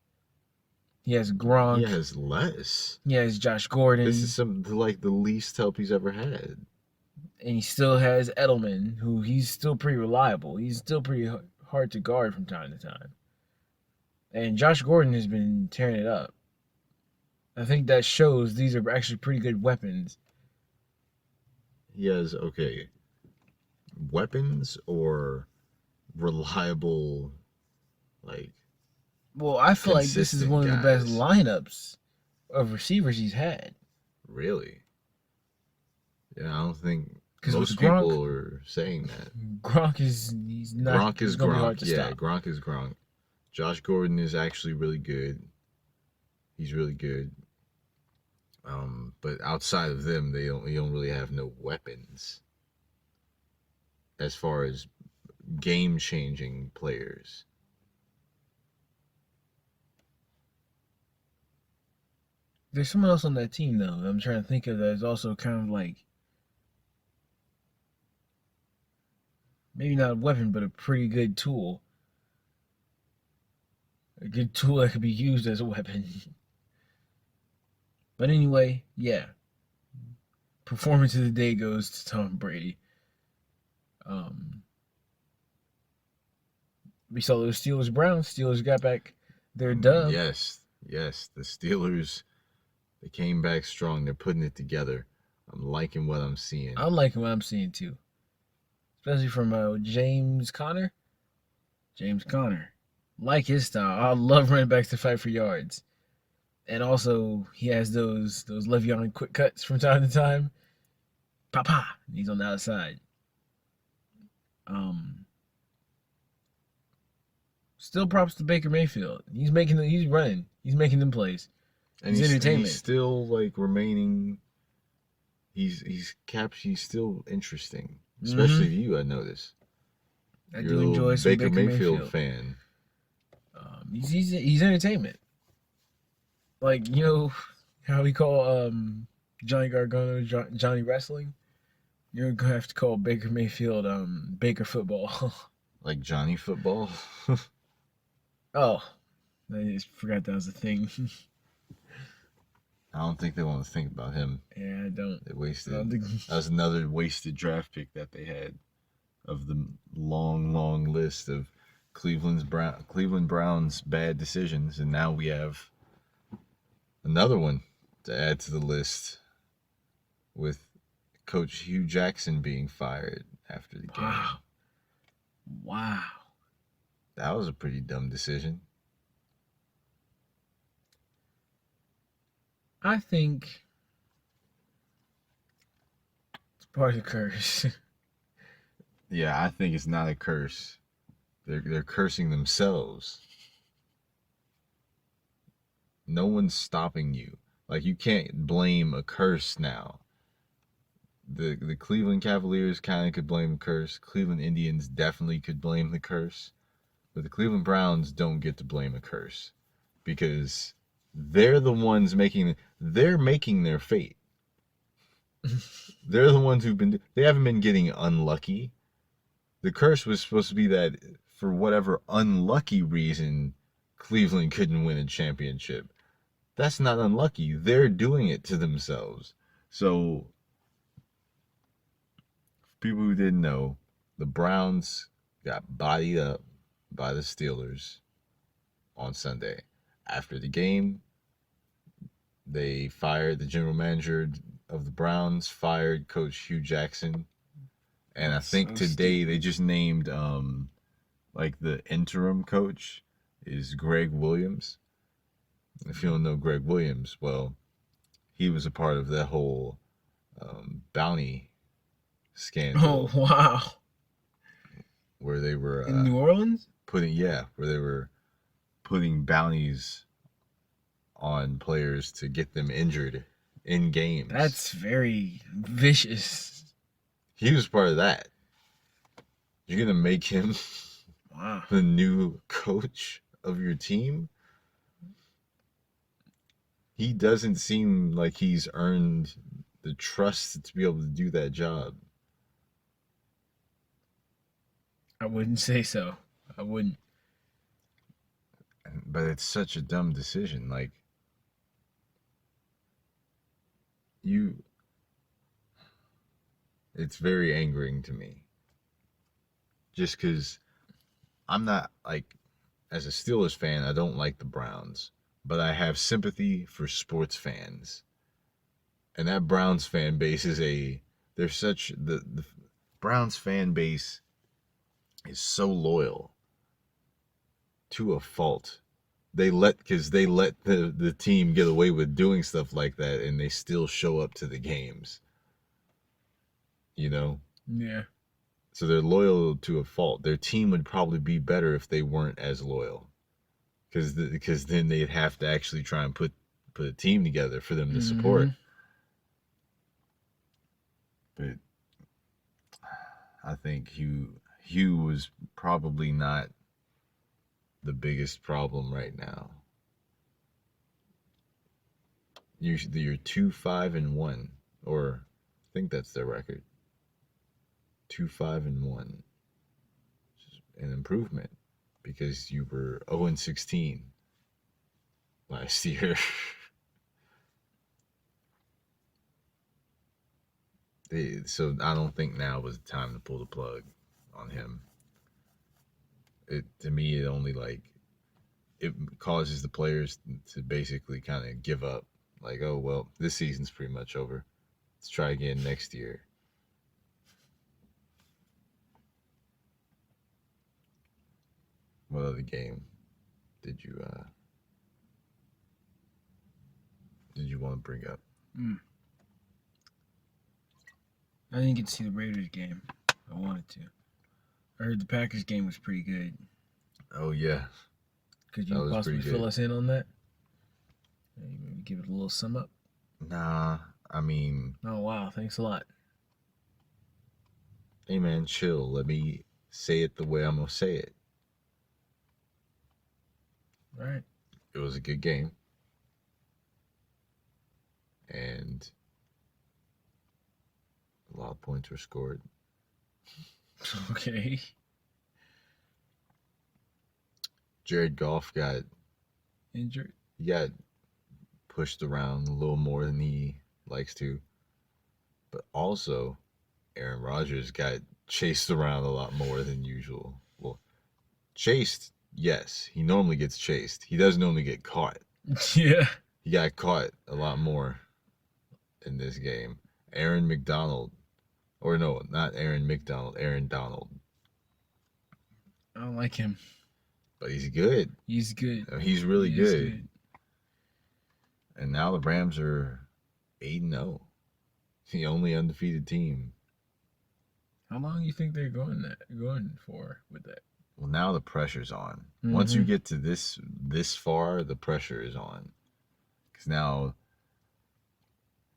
He has He Gronk. has less. He has Josh Gordon. This is like the least help he's ever had. And he still has Edelman, who he's still pretty reliable. He's still pretty hard to guard from time to time. And Josh Gordon has been tearing it up. I think that shows these are actually pretty good weapons. He has weapons or reliable, like Well, I feel like this is consistent one of the best guys. lineups of receivers he's had. Really? Yeah, I don't think Because with most Gronk, people are saying that. Gronk he's not. Gronk is He's gonna be hard Gronk. to Yeah, stop. Gronk is Gronk. Josh Gordon is actually really good. He's really good. But outside of them, they don't really have no weapons as far as game changing players. There's someone else on that team though. I'm trying to think of that is also kind of like maybe not a weapon, but a pretty good tool. A good tool that could be used as a weapon. But anyway, yeah. Performance of the day goes to Tom Brady. Um, We saw those Steelers Browns. Steelers got back their dub. Yes, yes. The Steelers, they came back strong. They're putting it together. I'm liking what I'm seeing. I'm liking what I'm seeing too, especially from James Conner. James Conner, like his style. I love running backs to fight for yards, and also he has those Le'Veon quick cuts from time to time. Papa, he's on the outside. Um, Still props to Baker Mayfield. He's running. He's making them plays. And He's entertainment. He's still like remaining. He's still interesting, especially to you. I notice. I You're do a little enjoy some Baker Mayfield fan. He's entertainment. Like, you know how we call Johnny Gargano Johnny Wrestling. You're gonna have to call Baker Mayfield Baker Football. Like Johnny Football. Oh, I just forgot that was a thing. I don't think they want to think about him. Yeah, I don't. They wasted. Think... That was another wasted draft pick that they had of the long list of Cleveland Browns bad decisions, and now we have another one to add to the list with Coach Hugh Jackson being fired after the game. Wow. That was a pretty dumb decision. I think it's part of the curse. Yeah, I think it's not a curse. They're cursing themselves. No one's stopping you. Like, you can't blame a curse now. The Cleveland Cavaliers kind of could blame the curse. Cleveland Indians definitely could blame the curse. But the Cleveland Browns don't get to blame a curse because they're the ones making their fate. They're the ones they haven't been getting unlucky. The curse was supposed to be that for whatever unlucky reason, Cleveland couldn't win a championship. That's not unlucky. They're doing it to themselves. So, people who didn't know, the Browns got bodied up by the Steelers on Sunday. After the game, they fired the general manager of the Browns, fired Coach Hugh Jackson. And I think today they just named like the interim coach is Greg Williams. If you don't know Greg Williams, well, he was a part of that whole bounty scandal. Oh, wow. Where they were in New Orleans? Where they were putting bounties on players to get them injured in games. That's very vicious. He was part of that. You're gonna make him the new coach of your team? He doesn't seem like he's earned the trust to be able to do that job. I wouldn't say so. I wouldn't. But it's such a dumb decision. Like, it's very angering to me. Just because I'm not, like, as a Steelers fan, I don't like the Browns. But I have sympathy for sports fans. And that Browns fan base the Browns fan base is so loyal to a fault. They let the team get away with doing stuff like that, and they still show up to the games. You know? Yeah. So they're loyal to a fault. Their team would probably be better if they weren't as loyal, because then they'd have to actually try and put a team together for them to support. But I think Hugh was probably not the biggest problem right now. You're 2-5-1, or I think that's their record. 2-5-1, an improvement because you were 0-16 last year. So I don't think now was the time to pull the plug on him. to me, it only it causes the players to basically kind of give up. Like, oh well, this season's pretty much over. Let's try again next year. What other game did you want to bring up? I didn't get to see the Raiders game. I wanted to. I heard the Packers game was pretty good. Oh yeah, Could you possibly fill us in on that? Maybe give it a little sum up. Nah, I mean. Oh wow, thanks a lot. Hey man, chill. Let me say it the way I'm gonna say it. All right. It was a good game. And a lot of points were scored. Okay. Jared Goff got injured. He got pushed around a little more than he likes to. But also, Aaron Rodgers got chased around a lot more than usual. Well, chased, yes. He normally gets chased. He doesn't normally get caught. Yeah. He got caught a lot more in this game. Aaron McDonald. Or no, not Aaron McDonald. Aaron Donald. I don't like him. But he's good. He's good. He's really good. And now the Rams are 8-0. The only undefeated team. How long do you think they're going for with that? Well, now the pressure's on. Mm-hmm. Once you get to this far, the pressure is on. Because now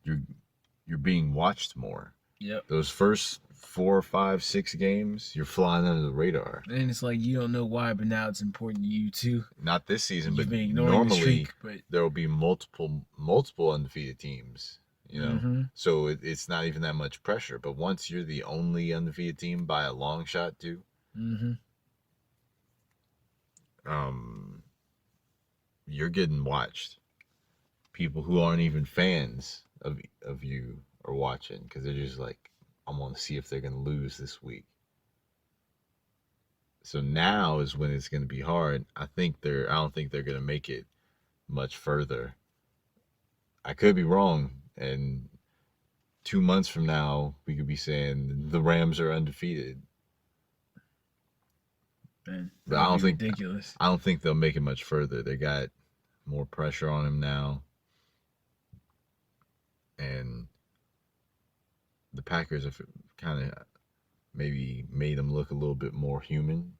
you're being watched more. Yep. Those first 4, 5, 6 games, you're flying under the radar. And it's like you don't know why, but now it's important to you too. Not this season, but normally there will be multiple undefeated teams. You know, so it's not even that much pressure. But once you're the only undefeated team by a long shot, too, you're getting watched. People who aren't even fans of you are watching because they're just like, I want to see if they're going to lose this week. So now is when it's going to be hard. I don't think they're going to make it much further. I could be wrong. And 2 months from now, we could be saying the Rams are undefeated. Man, but I don't think ridiculous. I don't think they'll make it much further. They got more pressure on them now, and the Packers have kind of maybe made them look a little bit more human.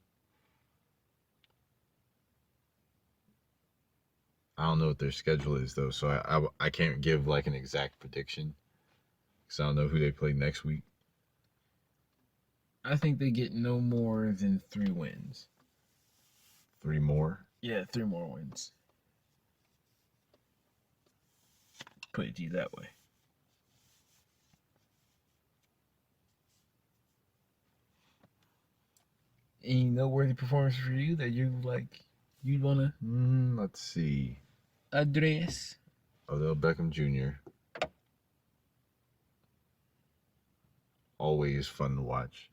I don't know what their schedule is, though, so I can't give like an exact prediction because I don't know who they play next week. I think they get no more than 3 wins. 3 more? Yeah, 3 more wins. Put it to you that way. Any noteworthy performance for you that you'd want to? Let's see. Address. Odell Beckham Jr. Always fun to watch.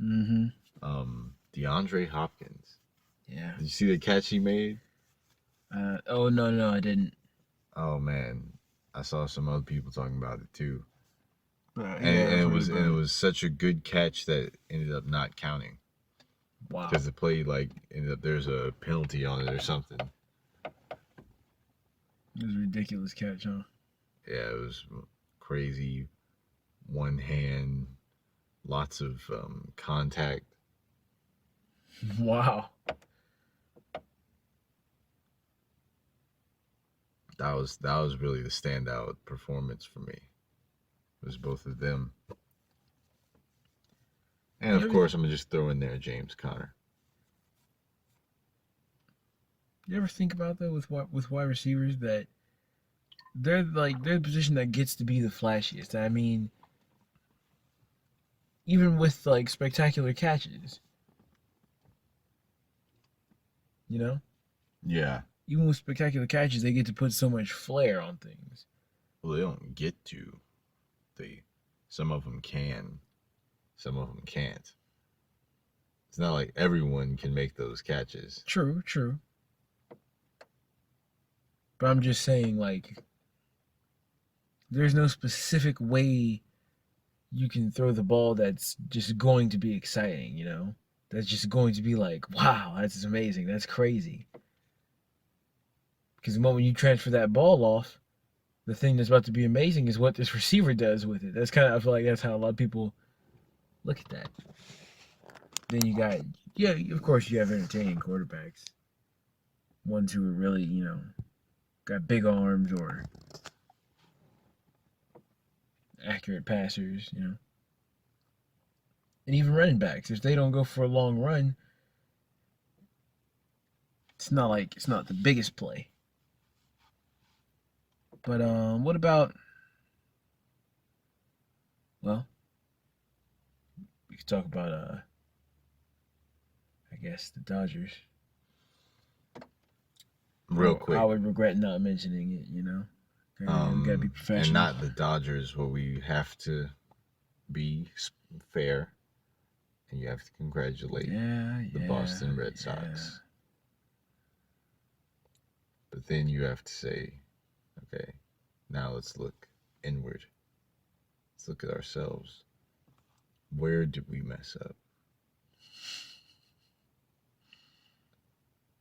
DeAndre Hopkins. Yeah. Did you see the catch he made? Oh no, I didn't. Oh man, I saw some other people talking about it too. And it was such a good catch that it ended up not counting. Wow. Because the play ended up there's a penalty on it or something. It was a ridiculous catch, huh? Yeah, it was crazy. One hand, lots of contact. Wow. That was really the standout performance for me. It was both of them. And of course, I'm gonna just throw in there James Conner. You ever think about that with wide receivers that they're the position that gets to be the flashiest? I mean, even with spectacular catches, you know? Yeah. Even with spectacular catches, they get to put so much flair on things. Well, they don't get to. Some of them can. Some of them can't. It's not like everyone can make those catches. True. But I'm just saying, like, there's no specific way you can throw the ball that's just going to be exciting, you know? That's just going to be like, wow, that's amazing. That's crazy. Because the moment you transfer that ball off, the thing that's about to be amazing is what this receiver does with it. That's kind of, I feel like that's how a lot of people look at that. Then you got, yeah, of course you have entertaining quarterbacks. Ones who are really, you know, got big arms or accurate passers, you know. And even running backs, if they don't go for a long run, it's not the biggest play. But what about, well, we could talk about I guess the Dodgers. Real quick. I would regret not mentioning it, you know. Gotta be professional. And not the Dodgers, where we have to be fair, and you have to congratulate the Boston Red Sox. But then you have to say, okay, now let's look inward. Let's look at ourselves. Where did we mess up?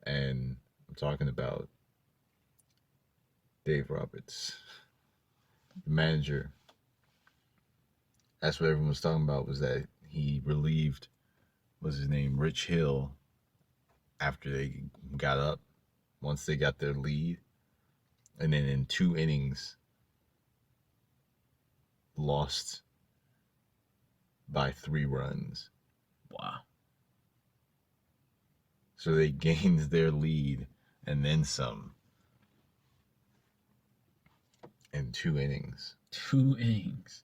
And I'm talking about Dave Roberts, the manager. That's what everyone was talking about, was that he relieved, what's his name, Rich Hill, after they got up, once they got their lead. And then in 2 innings, lost by 3 runs. Wow. So they gained their lead and then some in 2 innings. 2 innings.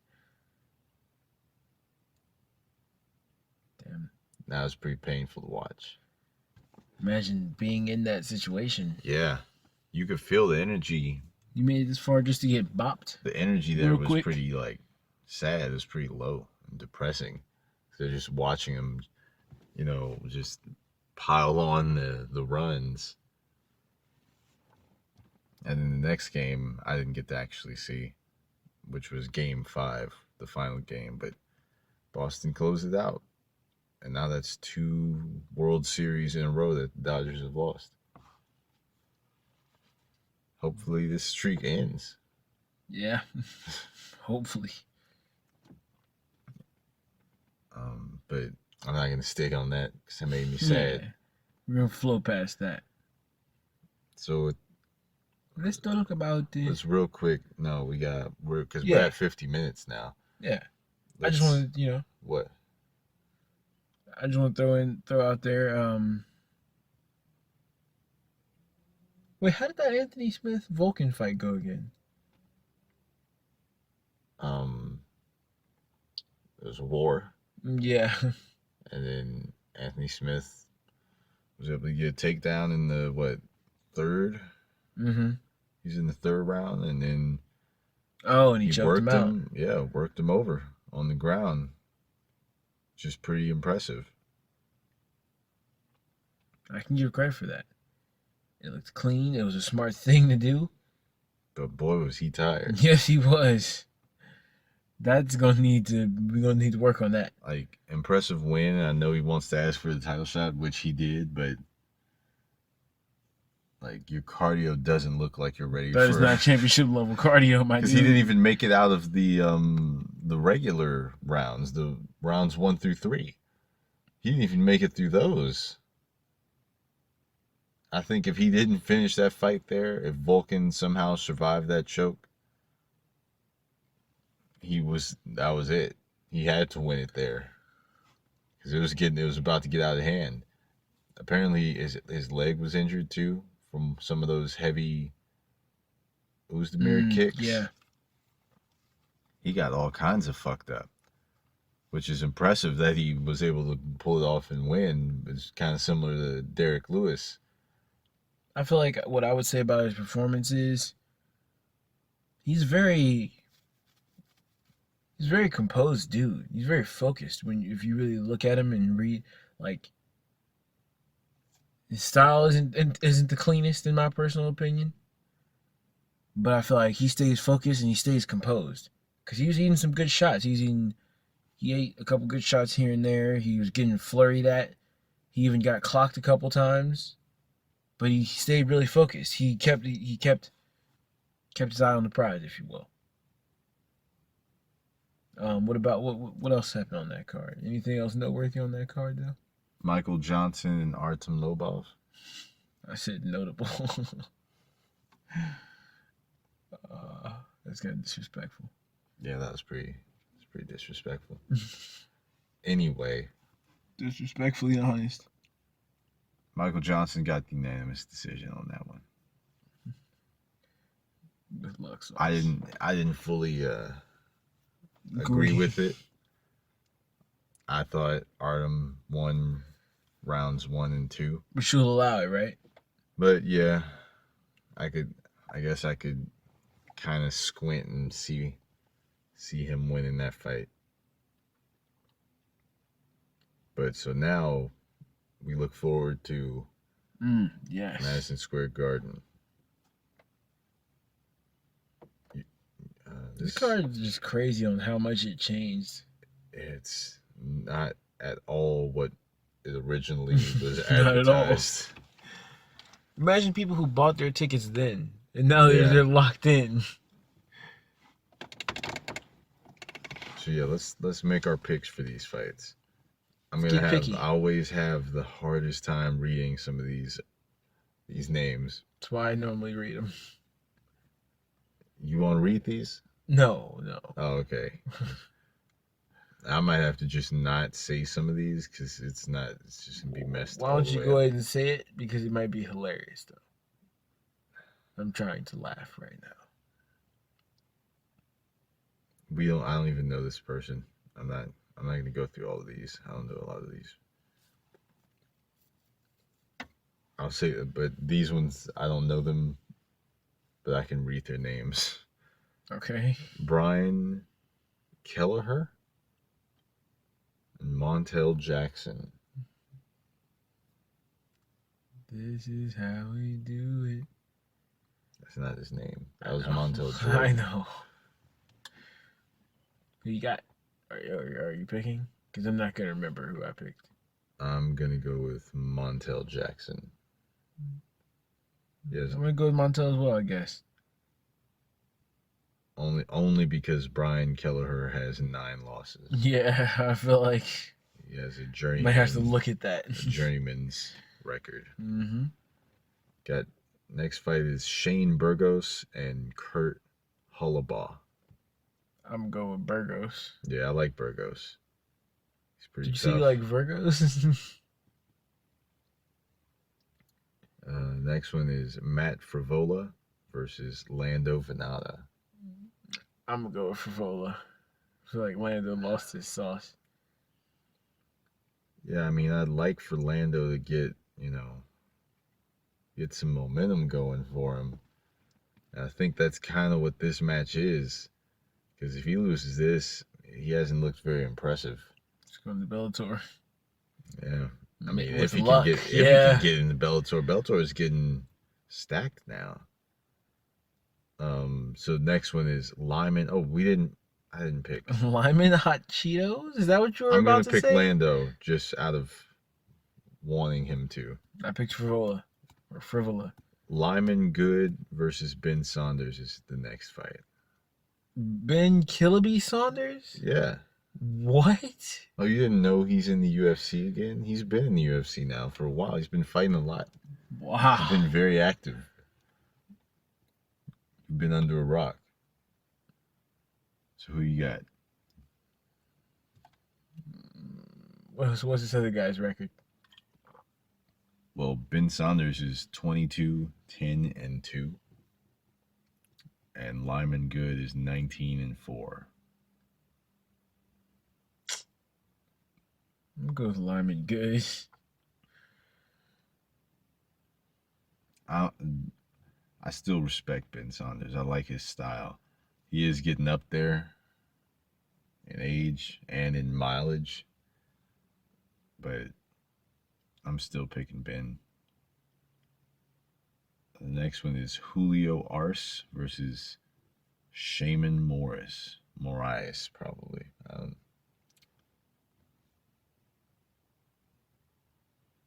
Damn. That was pretty painful to watch. Imagine being in that situation. Yeah. You could feel the energy. You made it this far just to get bopped? The energy there was quick. pretty, like, sad. It was pretty low and depressing. They're just watching them, you know, just pile on the runs. And then the next game, I didn't get to actually see, which was Game 5, the final game. But Boston closed it out. And now that's 2 World Series in a row that the Dodgers have lost. Hopefully this streak ends. Yeah. Hopefully. But I'm not going to stick on that because it made me sad. Yeah. We're going to flow past that. So let's talk about this. Let's real quick. No, because Yeah. we're at 50 minutes now. Yeah. I just want to, you know. What? I just want to throw out there. Wait, how did that Anthony Smith Vulcan fight go again? It was a war. Yeah. And then Anthony Smith was able to get a takedown in the, 3rd? Mm-hmm. He's in the 3rd round, and then and he choked him out. Yeah, worked him over on the ground. Just pretty impressive. I can give credit for that. It looked clean. It was a smart thing to do. But boy, was he tired. Yes, he was. We're gonna need to work on that. Like, impressive win. I know he wants to ask for the title shot, which he did, but like, your cardio doesn't look like you're ready. That is not championship level cardio, my dude. Because he didn't even make it out of the regular rounds, the rounds 1 through 3. He didn't even make it through those. I think if he didn't finish that fight there, if Vulcan somehow survived that choke, that was it. He had to win it there. Because it was about to get out of hand. Apparently his leg was injured too from some of those heavy Uzdemir kicks. Yeah. He got all kinds of fucked up. Which is impressive that he was able to pull it off and win. It's kind of similar to Derek Lewis. I feel like what I would say about his performance is he's very composed dude. He's very focused if you really look at him and read, like, His style isn't the cleanest in my personal opinion, but I feel like he stays focused and he stays composed because he was eating some good shots. He ate a couple good shots here and there. He was getting flurried at. He even got clocked a couple times, but he stayed really focused. He kept his eye on the prize, if you will. What about what else happened on that card? Anything else noteworthy on that card though? Michael Johnson and Artem Lobov. I said notable. That's kind of disrespectful. Yeah, that's pretty disrespectful. Anyway, Disrespectfully honest. Michael Johnson got the unanimous decision on that one. Good luck, Sauce. I didn't fully agree with it. I thought Artem won rounds 1 and 2. But you'll allow it, right? But yeah, I guess I could kind of squint and see him winning that fight. But so now we look forward to yes. Madison Square Garden. This card is just crazy on how much it changed. It's not at all what it originally was Not at all. advertised. Imagine people who bought their tickets then, and now they're locked in. So yeah, let's make our picks for these fights. I always have the hardest time reading some of these names. That's why I normally read them. You want to read these? No. Oh, okay. I might have to just not say some of these because it's just gonna be messed up. Why don't you go ahead and say it, because it might be hilarious though. I'm trying to laugh right now. I don't even know this person. I'm not gonna go through all of these. I don't know a lot of these. I'll say, but these ones I don't know them, but I can read their names. Okay. Brian Kelleher and Montel Jackson. This is how we do it. That's not his name. That was Montel Jordan. I know. Who you got? Are you picking? Because I'm not going to remember who I picked. I'm going to go with Montel Jackson. Yes. I'm going to go with Montel as well, I guess. Only because Brian Kelleher has 9 losses. Yeah, I feel like he has a journeyman. Might have to look at that. A journeyman's record. Mm-hmm. Got next fight is Shane Burgos and Kurt Hollabaugh. I'm going with Burgos. Yeah, I like Burgos. He's pretty tough. Did you see like Burgos? Next one is Matt Frivola versus Lando Venata. I'm going to go with Frivola. I feel like Lando lost his sauce. Yeah, I mean, I'd like for Lando to get some momentum going for him. And I think that's kind of what this match is. Because if he loses this, he hasn't looked very impressive. It's going to Bellator. Yeah. I mean, if he can get in the Bellator is getting stacked now. So next one is Lyman. Oh, I didn't pick. Lyman Hot Cheetos? Is that what you were about to say? I'm going to pick Lando just out of wanting him to. I picked Frivola. Lyman Good versus Ben Saunders is the next fight. Ben Killaby Saunders? Yeah. What? Oh, you didn't know he's in the UFC again? He's been in the UFC now for a while. He's been fighting a lot. Wow. He's been very active. You've been under a rock. So who you got? What's this other guy's record? Well, Ben Saunders is 22, 10, and 2. And Lyman Good is 19 and 4. I'm going to go with Lyman Good. I still respect Ben Saunders. I like his style. He is getting up there in age and in mileage. But I'm still picking Ben. The next one is Julio Arce versus Shaman Morris. Moraes, probably.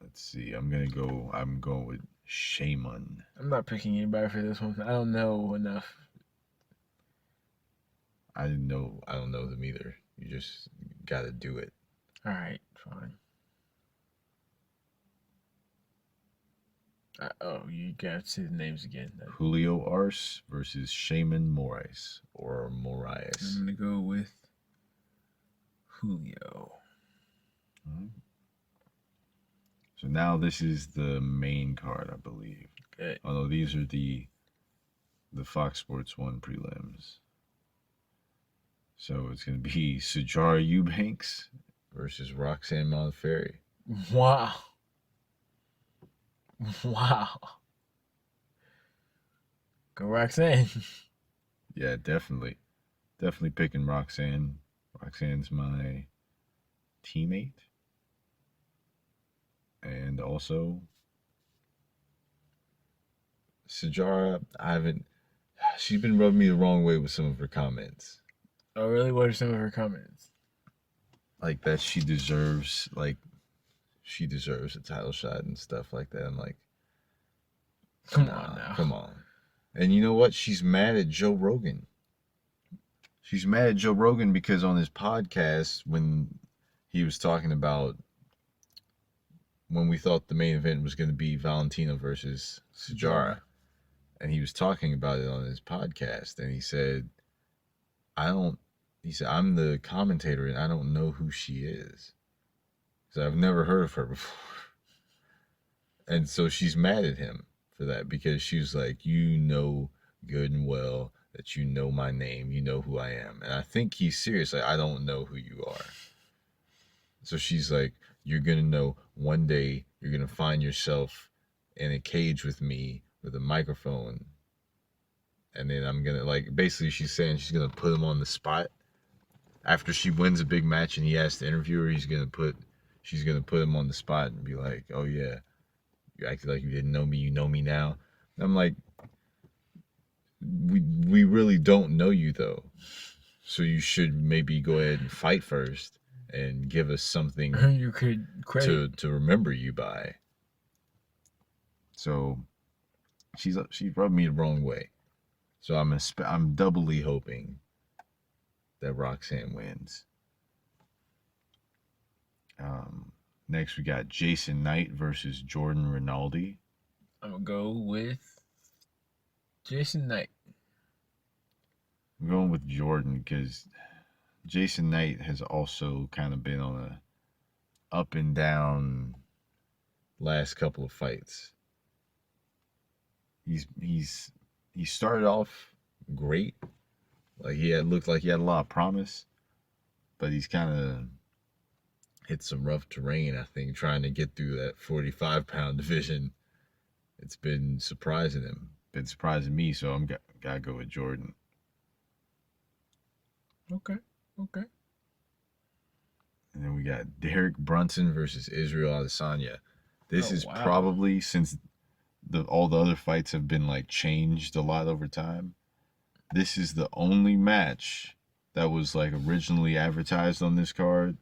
Let's see. I'm going with Shaman. I'm not picking anybody for this one. I don't know enough. I don't know them either. You just gotta do it. All right, fine. You gotta say the names again. Julio Arce versus Shaman Moraes or Moraes. I'm gonna go with Julio. So now this is the main card, I believe. Okay. Although these are the Fox Sports 1 prelims. So it's going to be Sujara Eubanks versus Roxanne Modafferi. Wow. Wow. Go Roxanne. Yeah, definitely. Definitely picking Roxanne. Roxanne's my teammate. And also Sujara, she's been rubbing me the wrong way with some of her comments. Oh, really? What are some of her comments? Like that she deserves a title shot and stuff like that. I'm like, come on now. Come on. And you know what? She's mad at Joe Rogan. She's mad at Joe Rogan because on his podcast, when he was talking about when we thought the main event was going to be Valentina versus Sujara, and he was talking about it on his podcast, and he said, I'm the commentator and I don't know who she is. So I've never heard of her before. And so she's mad at him for that because she was like, you know good and well that you know my name, you know who I am. And I think he's serious. Like, I don't know who you are. So she's like, you're going to know one day you're going to find yourself in a cage with me with a microphone. And then I'm going to, like, basically she's saying she's going to put him on the spot. After she wins a big match and he has to interview her, she's going to put him on the spot and be like, oh yeah, you acted like you didn't know me, you know me now. And I'm like, we really don't know you though. So you should maybe go ahead and fight first and give us something you could credit to remember you by. So she rubbed me the wrong way. So I'm doubly hoping that Roxanne wins. Next we got Jason Knight versus Jordan Rinaldi. I'm gonna go with Jason Knight. I'm going with Jordan because Jason Knight has also kind of been on a up and down last couple of fights. He started off great. Like looked like he had a lot of promise, but he's kind of hit some rough terrain, I think, trying to get through that 45-pound division. It's been surprising him. Been surprising me, so I'm gotta go with Jordan. Okay. And then we got Derek Brunson versus Israel Adesanya. This is probably, since all the other fights have been like changed a lot over time, this is the only match that was like originally advertised on this card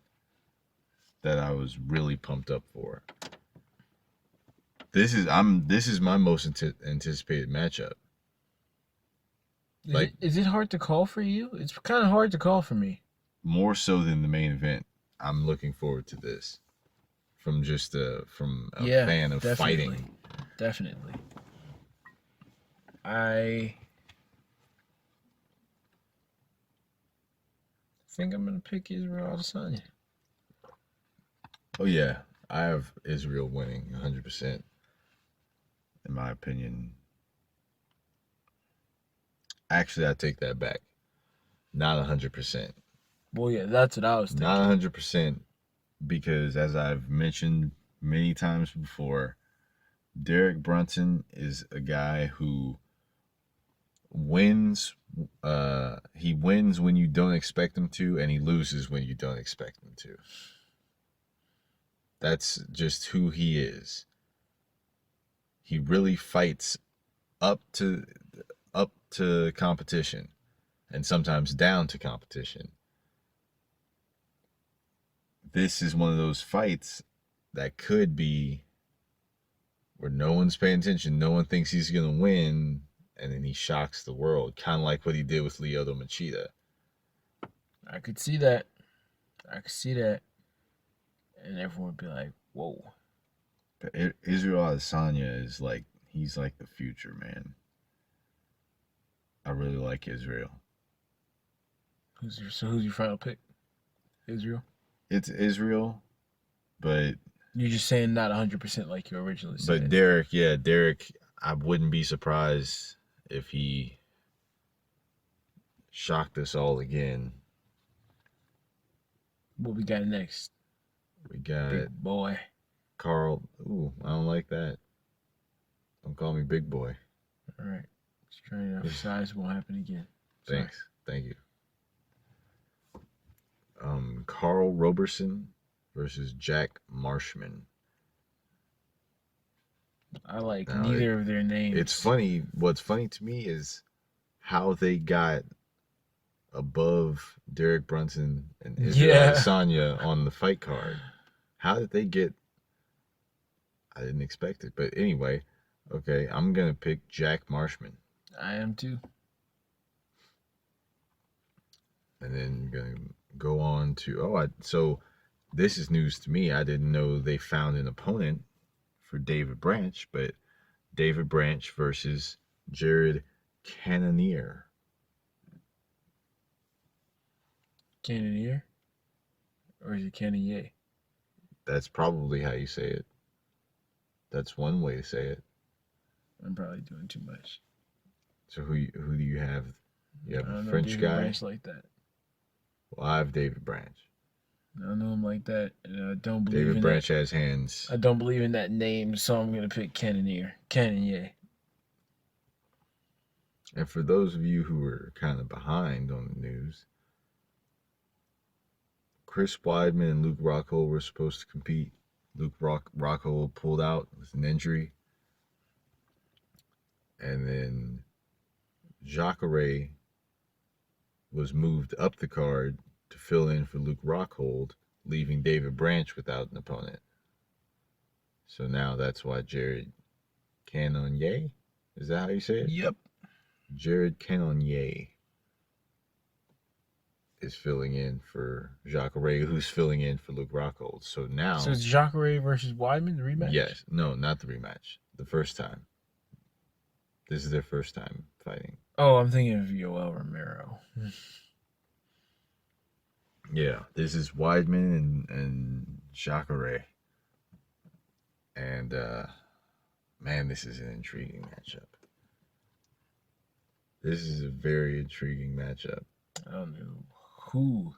that I was really pumped up for. This is my most anticipated matchup. Is it hard to call for you? It's kind of hard to call for me. More so than the main event. I'm looking forward to this. From a fan of definitely, fighting. Definitely. I think I'm gonna pick Israel Adesanya. Oh yeah, I have Israel winning 100%. In my opinion. Actually, I take that back. Not 100%. Well, yeah, that's what I was thinking. Not 100%, because as I've mentioned many times before, Derek Brunson is a guy who wins. He wins when you don't expect him to, and he loses when you don't expect him to. That's just who he is. He really fights up to competition, and sometimes down to competition. This is one of those fights that could be where no one's paying attention, no one thinks he's gonna win, and then he shocks the world, kind of like what he did with Lyoto Machida. I could see that. And everyone would be like, whoa. But Israel Adesanya is like, he's like the future, man. I really like Israel. Who's your final pick? Israel? It's Israel, but You're just saying not 100% like you originally said. But Derek, I wouldn't be surprised if he shocked us all again. What we got next? We got Big boy. Carl. Ooh, I don't like that. Don't call me big boy. All right. Just trying to emphasize won't happen again. Sorry. Thanks. Thank you. Carl Roberson versus Jack Marshman. I like neither of their names. It's funny. What's funny to me is how they got above Derek Brunson and Israel Adesanya on the fight card. How did they get? I didn't expect it. But anyway, okay, I'm going to pick Jack Marshman. I am too. And then going to go on to, so this is news to me. I didn't know they found an opponent for David Branch, but David Branch versus Jared Cannonier. Cannonier? Or is it Cannonier? That's probably how you say it. That's one way to say it. I'm probably doing too much. So who do you have? You have a French David guy? Branch like that. Well, I have David Branch. I don't know him like that, and I don't believe David Branch has hands. I don't believe in that name, so I'm gonna pick Cannonier. Cannonier. And for those of you who are kind of behind on the news, Chris Weidman and Luke Rockhold were supposed to compete. Luke Rockhold pulled out with an injury. And then Jacare was moved up the card to fill in for Luke Rockhold, leaving David Branch without an opponent. So now that's why Jared Cannonier, is that how you say it? Yep. Jared Cannonier is filling in for Jacare, who's filling in for Luke Rockhold. So now... So it's Jacare versus Weidman, the rematch? Yes. No, not the rematch. The first time. This is their first time fighting. Oh, I'm thinking of Yoel Romero. Yeah, this is Weidman and Jacare. And, man, this is an intriguing matchup. This is a very intriguing matchup. I don't know who.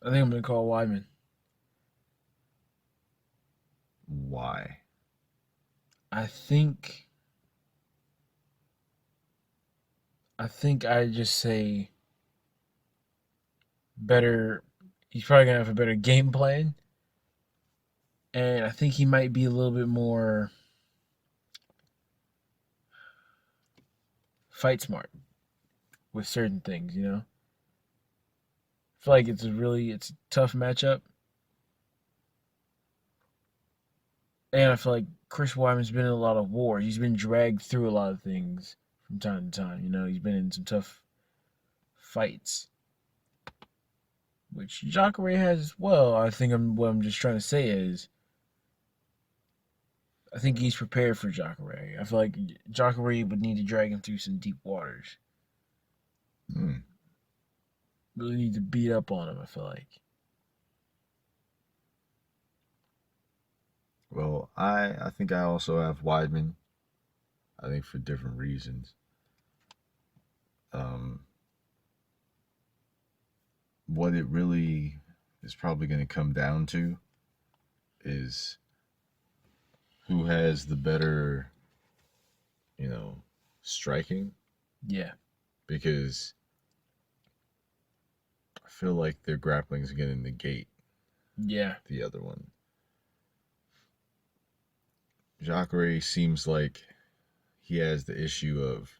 I think I'm going to call Weidman. Why? I think I just say better. He's probably going to have a better game plan. And I think he might be a little bit more fight smart with certain things, you know? I feel like it's a tough matchup. And I feel like Chris Weidman's been in a lot of wars. He's been dragged through a lot of things from time to time. You know, he's been in some tough fights, which Jacare has as well. What I'm just trying to say is, I think he's prepared for Jacare. I feel like Jacare would need to drag him through some deep waters. Really need to beat up on him, I feel like. Well, I think I also have Weidman. I think for different reasons. What it really is probably going to come down to is who has the better, striking. Yeah. Because I feel like their grappling is going to negate the other one. Jacare seems like he has the issue of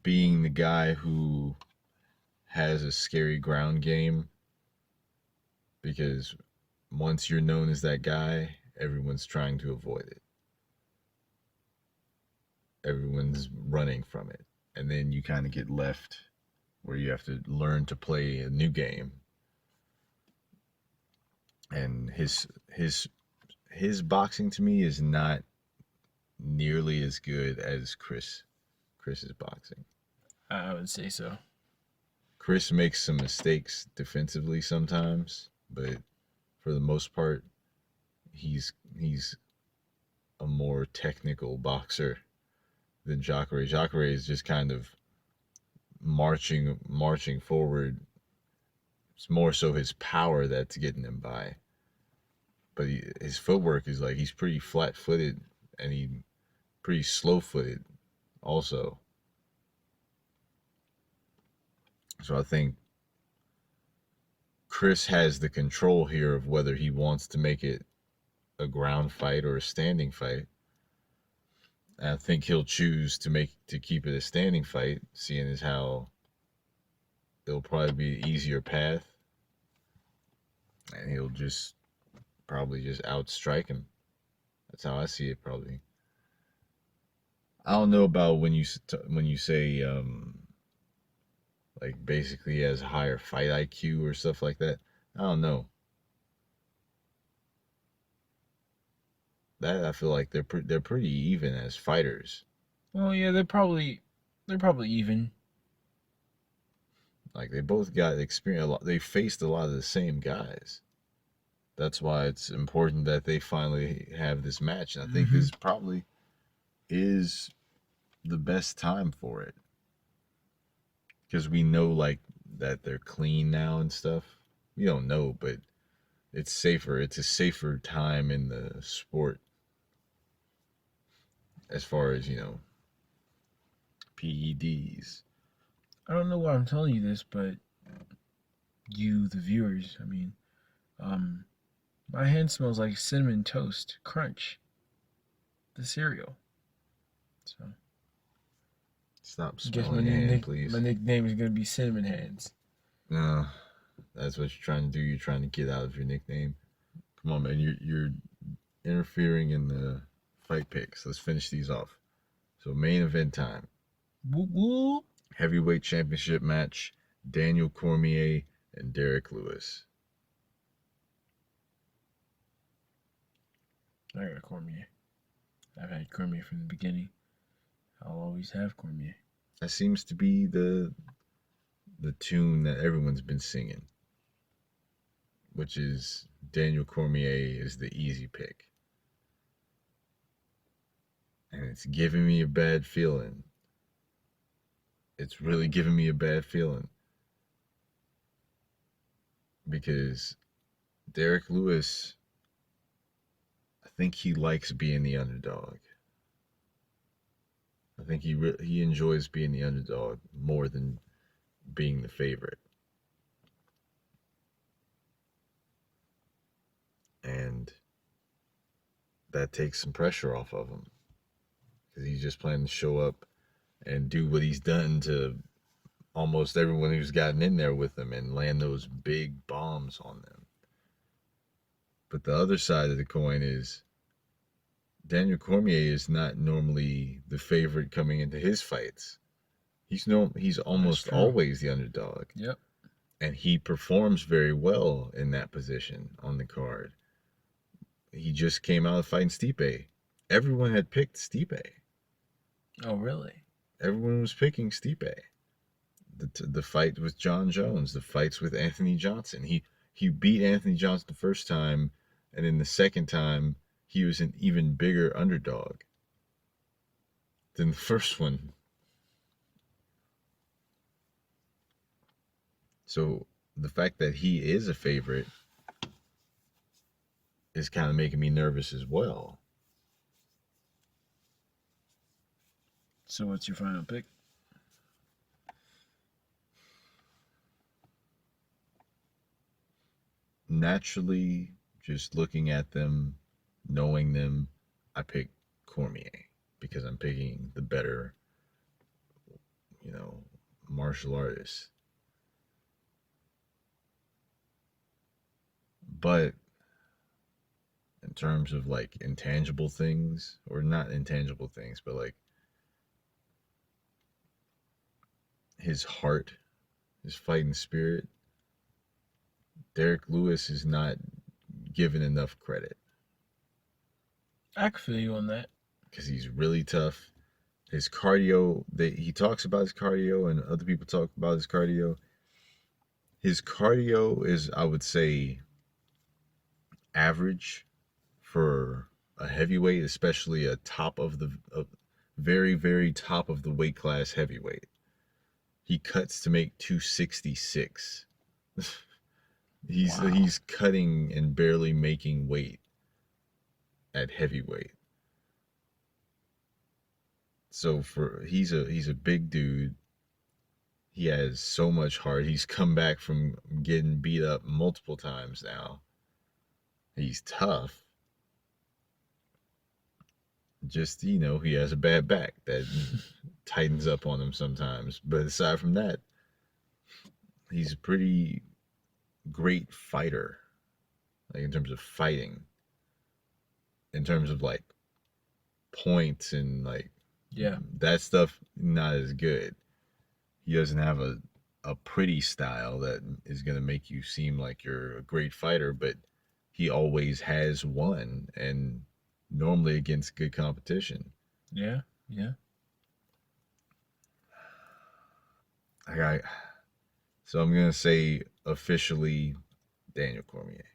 being the guy who has a scary ground game because once you're known as that guy, everyone's trying to avoid it. Everyone's running from it. And then you kind of get left where you have to learn to play a new game. And his boxing to me is not nearly as good as Chris's boxing. I would say so. Chris makes some mistakes defensively sometimes, but for the most part, he's a more technical boxer than Jacare. Jacare is just kind of marching forward. It's more so his power that's getting him by. But his footwork is like he's pretty flat-footed and he pretty slow-footed also. So I think Chris has the control here of whether he wants to make it a ground fight or a standing fight. And I think he'll choose to keep it a standing fight, seeing as how it'll probably be an easier path, and he'll just probably just outstrike him. That's how I see it. Probably. I don't know about when you say like basically he has a higher fight IQ or stuff like that. I don't know. That I feel like they're pretty even as fighters. Well, yeah, they're probably even. Like they both got experience. They faced a lot of the same guys. That's why it's important that they finally have this match. And I think this probably is the best time for it because we know like that they're clean now and stuff. We don't know, but it's safer. It's a safer time in the sport as far as PEDs. I don't know why I'm telling you this, but you, the viewers, I mean, um, my hand smells like cinnamon toast crunch, the cereal. So Stop I guess smelling your hand, my please. nickname is gonna be Cinnamon Hands. No, that's what you're trying to do. You're trying to get out of your nickname. Come on, man. You're interfering in the fight picks. Let's finish these off. So main event time. Whoop whoop. Heavyweight championship match. Daniel Cormier and Derek Lewis. I got Cormier. I've had Cormier from the beginning. I'll always have Cormier. That seems to be the tune that everyone's been singing, which is Daniel Cormier is the easy pick. And it's giving me a bad feeling. It's really giving me a bad feeling. Because Derek Lewis, I think he likes being the underdog. I think he enjoys being the underdog more than being the favorite. And that takes some pressure off of him. Because he's just planning to show up and do what he's done to almost everyone who's gotten in there with him and land those big bombs on them. But the other side of the coin is Daniel Cormier is not normally the favorite coming into his fights. He's almost always the underdog. Yep. And he performs very well in that position on the card. He just came out of fighting Stipe. Everyone had picked Stipe. Oh, really? Everyone was picking Stipe. The fight with John Jones, the fights with Anthony Johnson. He beat Anthony Johnson the first time, and in the second time, he was an even bigger underdog than the first one. So the fact that he is a favorite is kind of making me nervous as well. So what's your final pick? Naturally, just looking at them knowing them, I pick Cormier because I'm picking the better, you know, martial artist. But in terms of like intangible things, or not intangible things, but like his heart, his fighting spirit, Derek Lewis is not given enough credit I can feel you on that. because he's really tough. His cardio, he talks about his cardio, and other people talk about his cardio. His cardio is, I would say, average for a heavyweight, especially a very, very top of the weight class heavyweight. He cuts to make 266. He's cutting and barely making weight at heavyweight. So he's a big dude. He has so much heart. He's come back from getting beat up multiple times now. He's tough. Just, he has a bad back that tightens up on him sometimes. But aside from that, he's a pretty great fighter. Like in terms of fighting. In terms of like points and like that stuff, not as good. He doesn't have a pretty style that is going to make you seem like you're a great fighter, but he always has won, and normally against good competition. Yeah. So I'm going to say officially Daniel Cormier.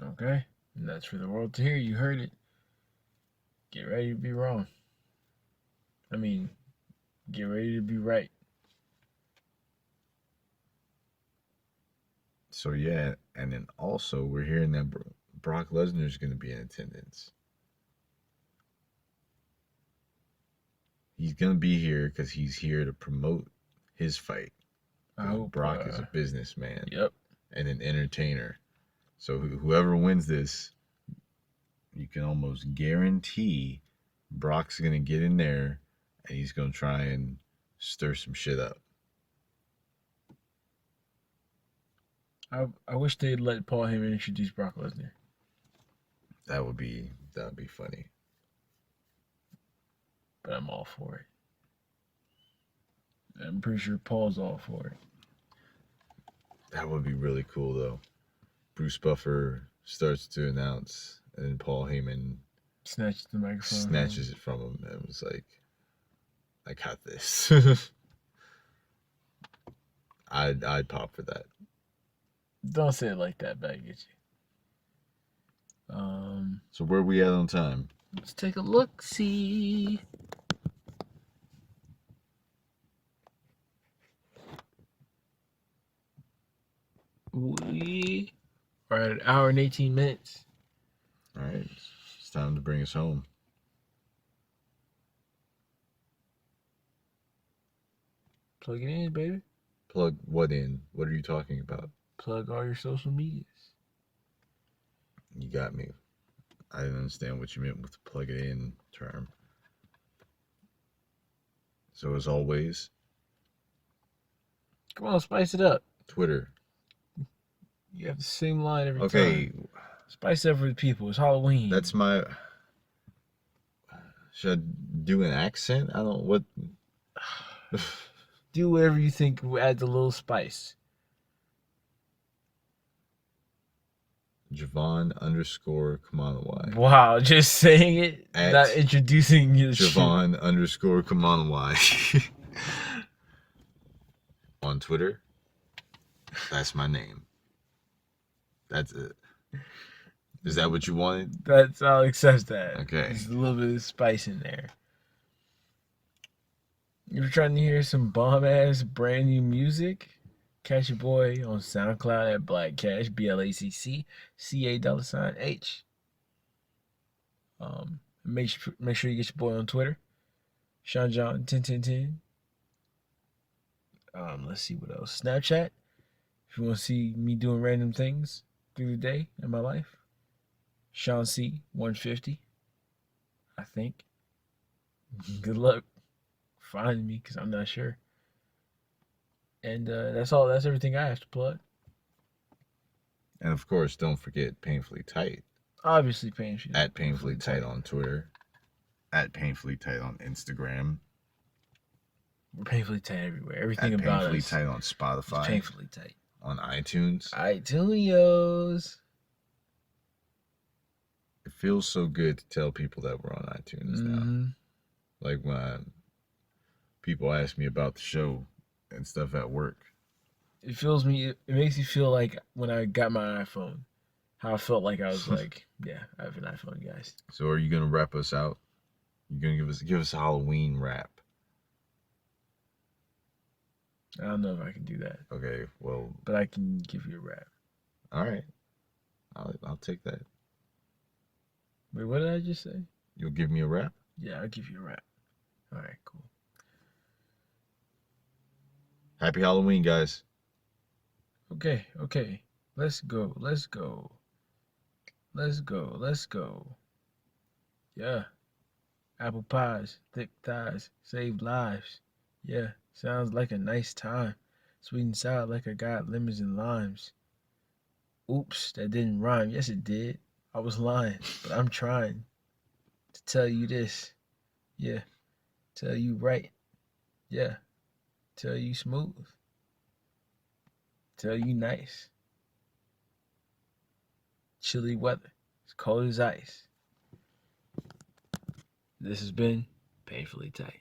Okay. And that's for the world to hear. You heard it. Get ready to be wrong. I mean, get ready to be right. So yeah, and then also we're hearing that Brock Lesnar is going to be in attendance. He's going to be here because he's here to promote his fight. I hope Brock is a businessman. Yep. And an entertainer. So whoever wins this, you can almost guarantee Brock's going to get in there and he's going to try and stir some shit up. I wish they'd let Paul Heyman introduce Brock Lesnar. That would be funny. But I'm all for it. I'm pretty sure Paul's all for it. That would be really cool though. Bruce Buffer starts to announce and then Paul Heyman snatches the microphone. Snatches it from him and was like, I got this. I'd pop for that. Don't say it like that, back at you. So where are we at on time? Let's take a look. See. We are at an hour and 18 minutes. All right. It's time to bring us home. Plug it in, baby. Plug what in? What are you talking about? Plug all your social medias. You got me. I didn't understand what you meant with the plug it in term. So as always, come on, spice it up. Twitter. You have the same line every time. Okay. Spice it up for the people. It's Halloween. That's my... Should I do an accent? I don't... What... Do whatever you think will add a little spice. Javon _ Kamanawai. Wow, just saying it, not introducing you. Javon _ Kamanawai. On Twitter, that's my name. That's it. Is that what you wanted? I'll accept that. Okay. There's a little bit of spice in there. You're trying to hear some bomb ass brand new music? Catch your boy on SoundCloud at Black Cash, BLACC CA$H. Make sure you get your boy on Twitter, Shawn John 101010. Let's see what else. Snapchat. If you want to see me doing random things through the day in my life, Shawn C 150, I think. Good luck finding me because I'm not sure. And that's all. That's everything I have to plug. And of course, don't forget Painfully Tight. Obviously, painfully. At Painfully Tight on Twitter. At Painfully Tight on Instagram. We're painfully tight everywhere. Everything at about Painfully us Tight on is Spotify. painfully tight. On iTunes. iTunes. It feels so good to tell people that we're on iTunes now. Like when people ask me about the show and stuff at work. It makes me feel like when I got my iPhone, how I felt like I was like, yeah, I have an iPhone, guys. So are you gonna wrap us out? You gonna give us a Halloween wrap? I don't know if I can do that. Okay, well, but I can give you a wrap. All right, I'll take that. Wait, what did I just say? You'll give me a wrap? Yeah, I'll give you a wrap. All right, cool. Happy Halloween, guys. Okay. Let's go. Yeah. Apple pies, thick thighs, save lives. Yeah, sounds like a nice time. Sweet and sour like I got lemons and limes. Oops, that didn't rhyme. Yes, it did. I was lying, but I'm trying to tell you this. Yeah, tell you right. Yeah, tell you smooth. Tell you nice. Chilly weather. It's cold as ice. This has been Painfully Tight.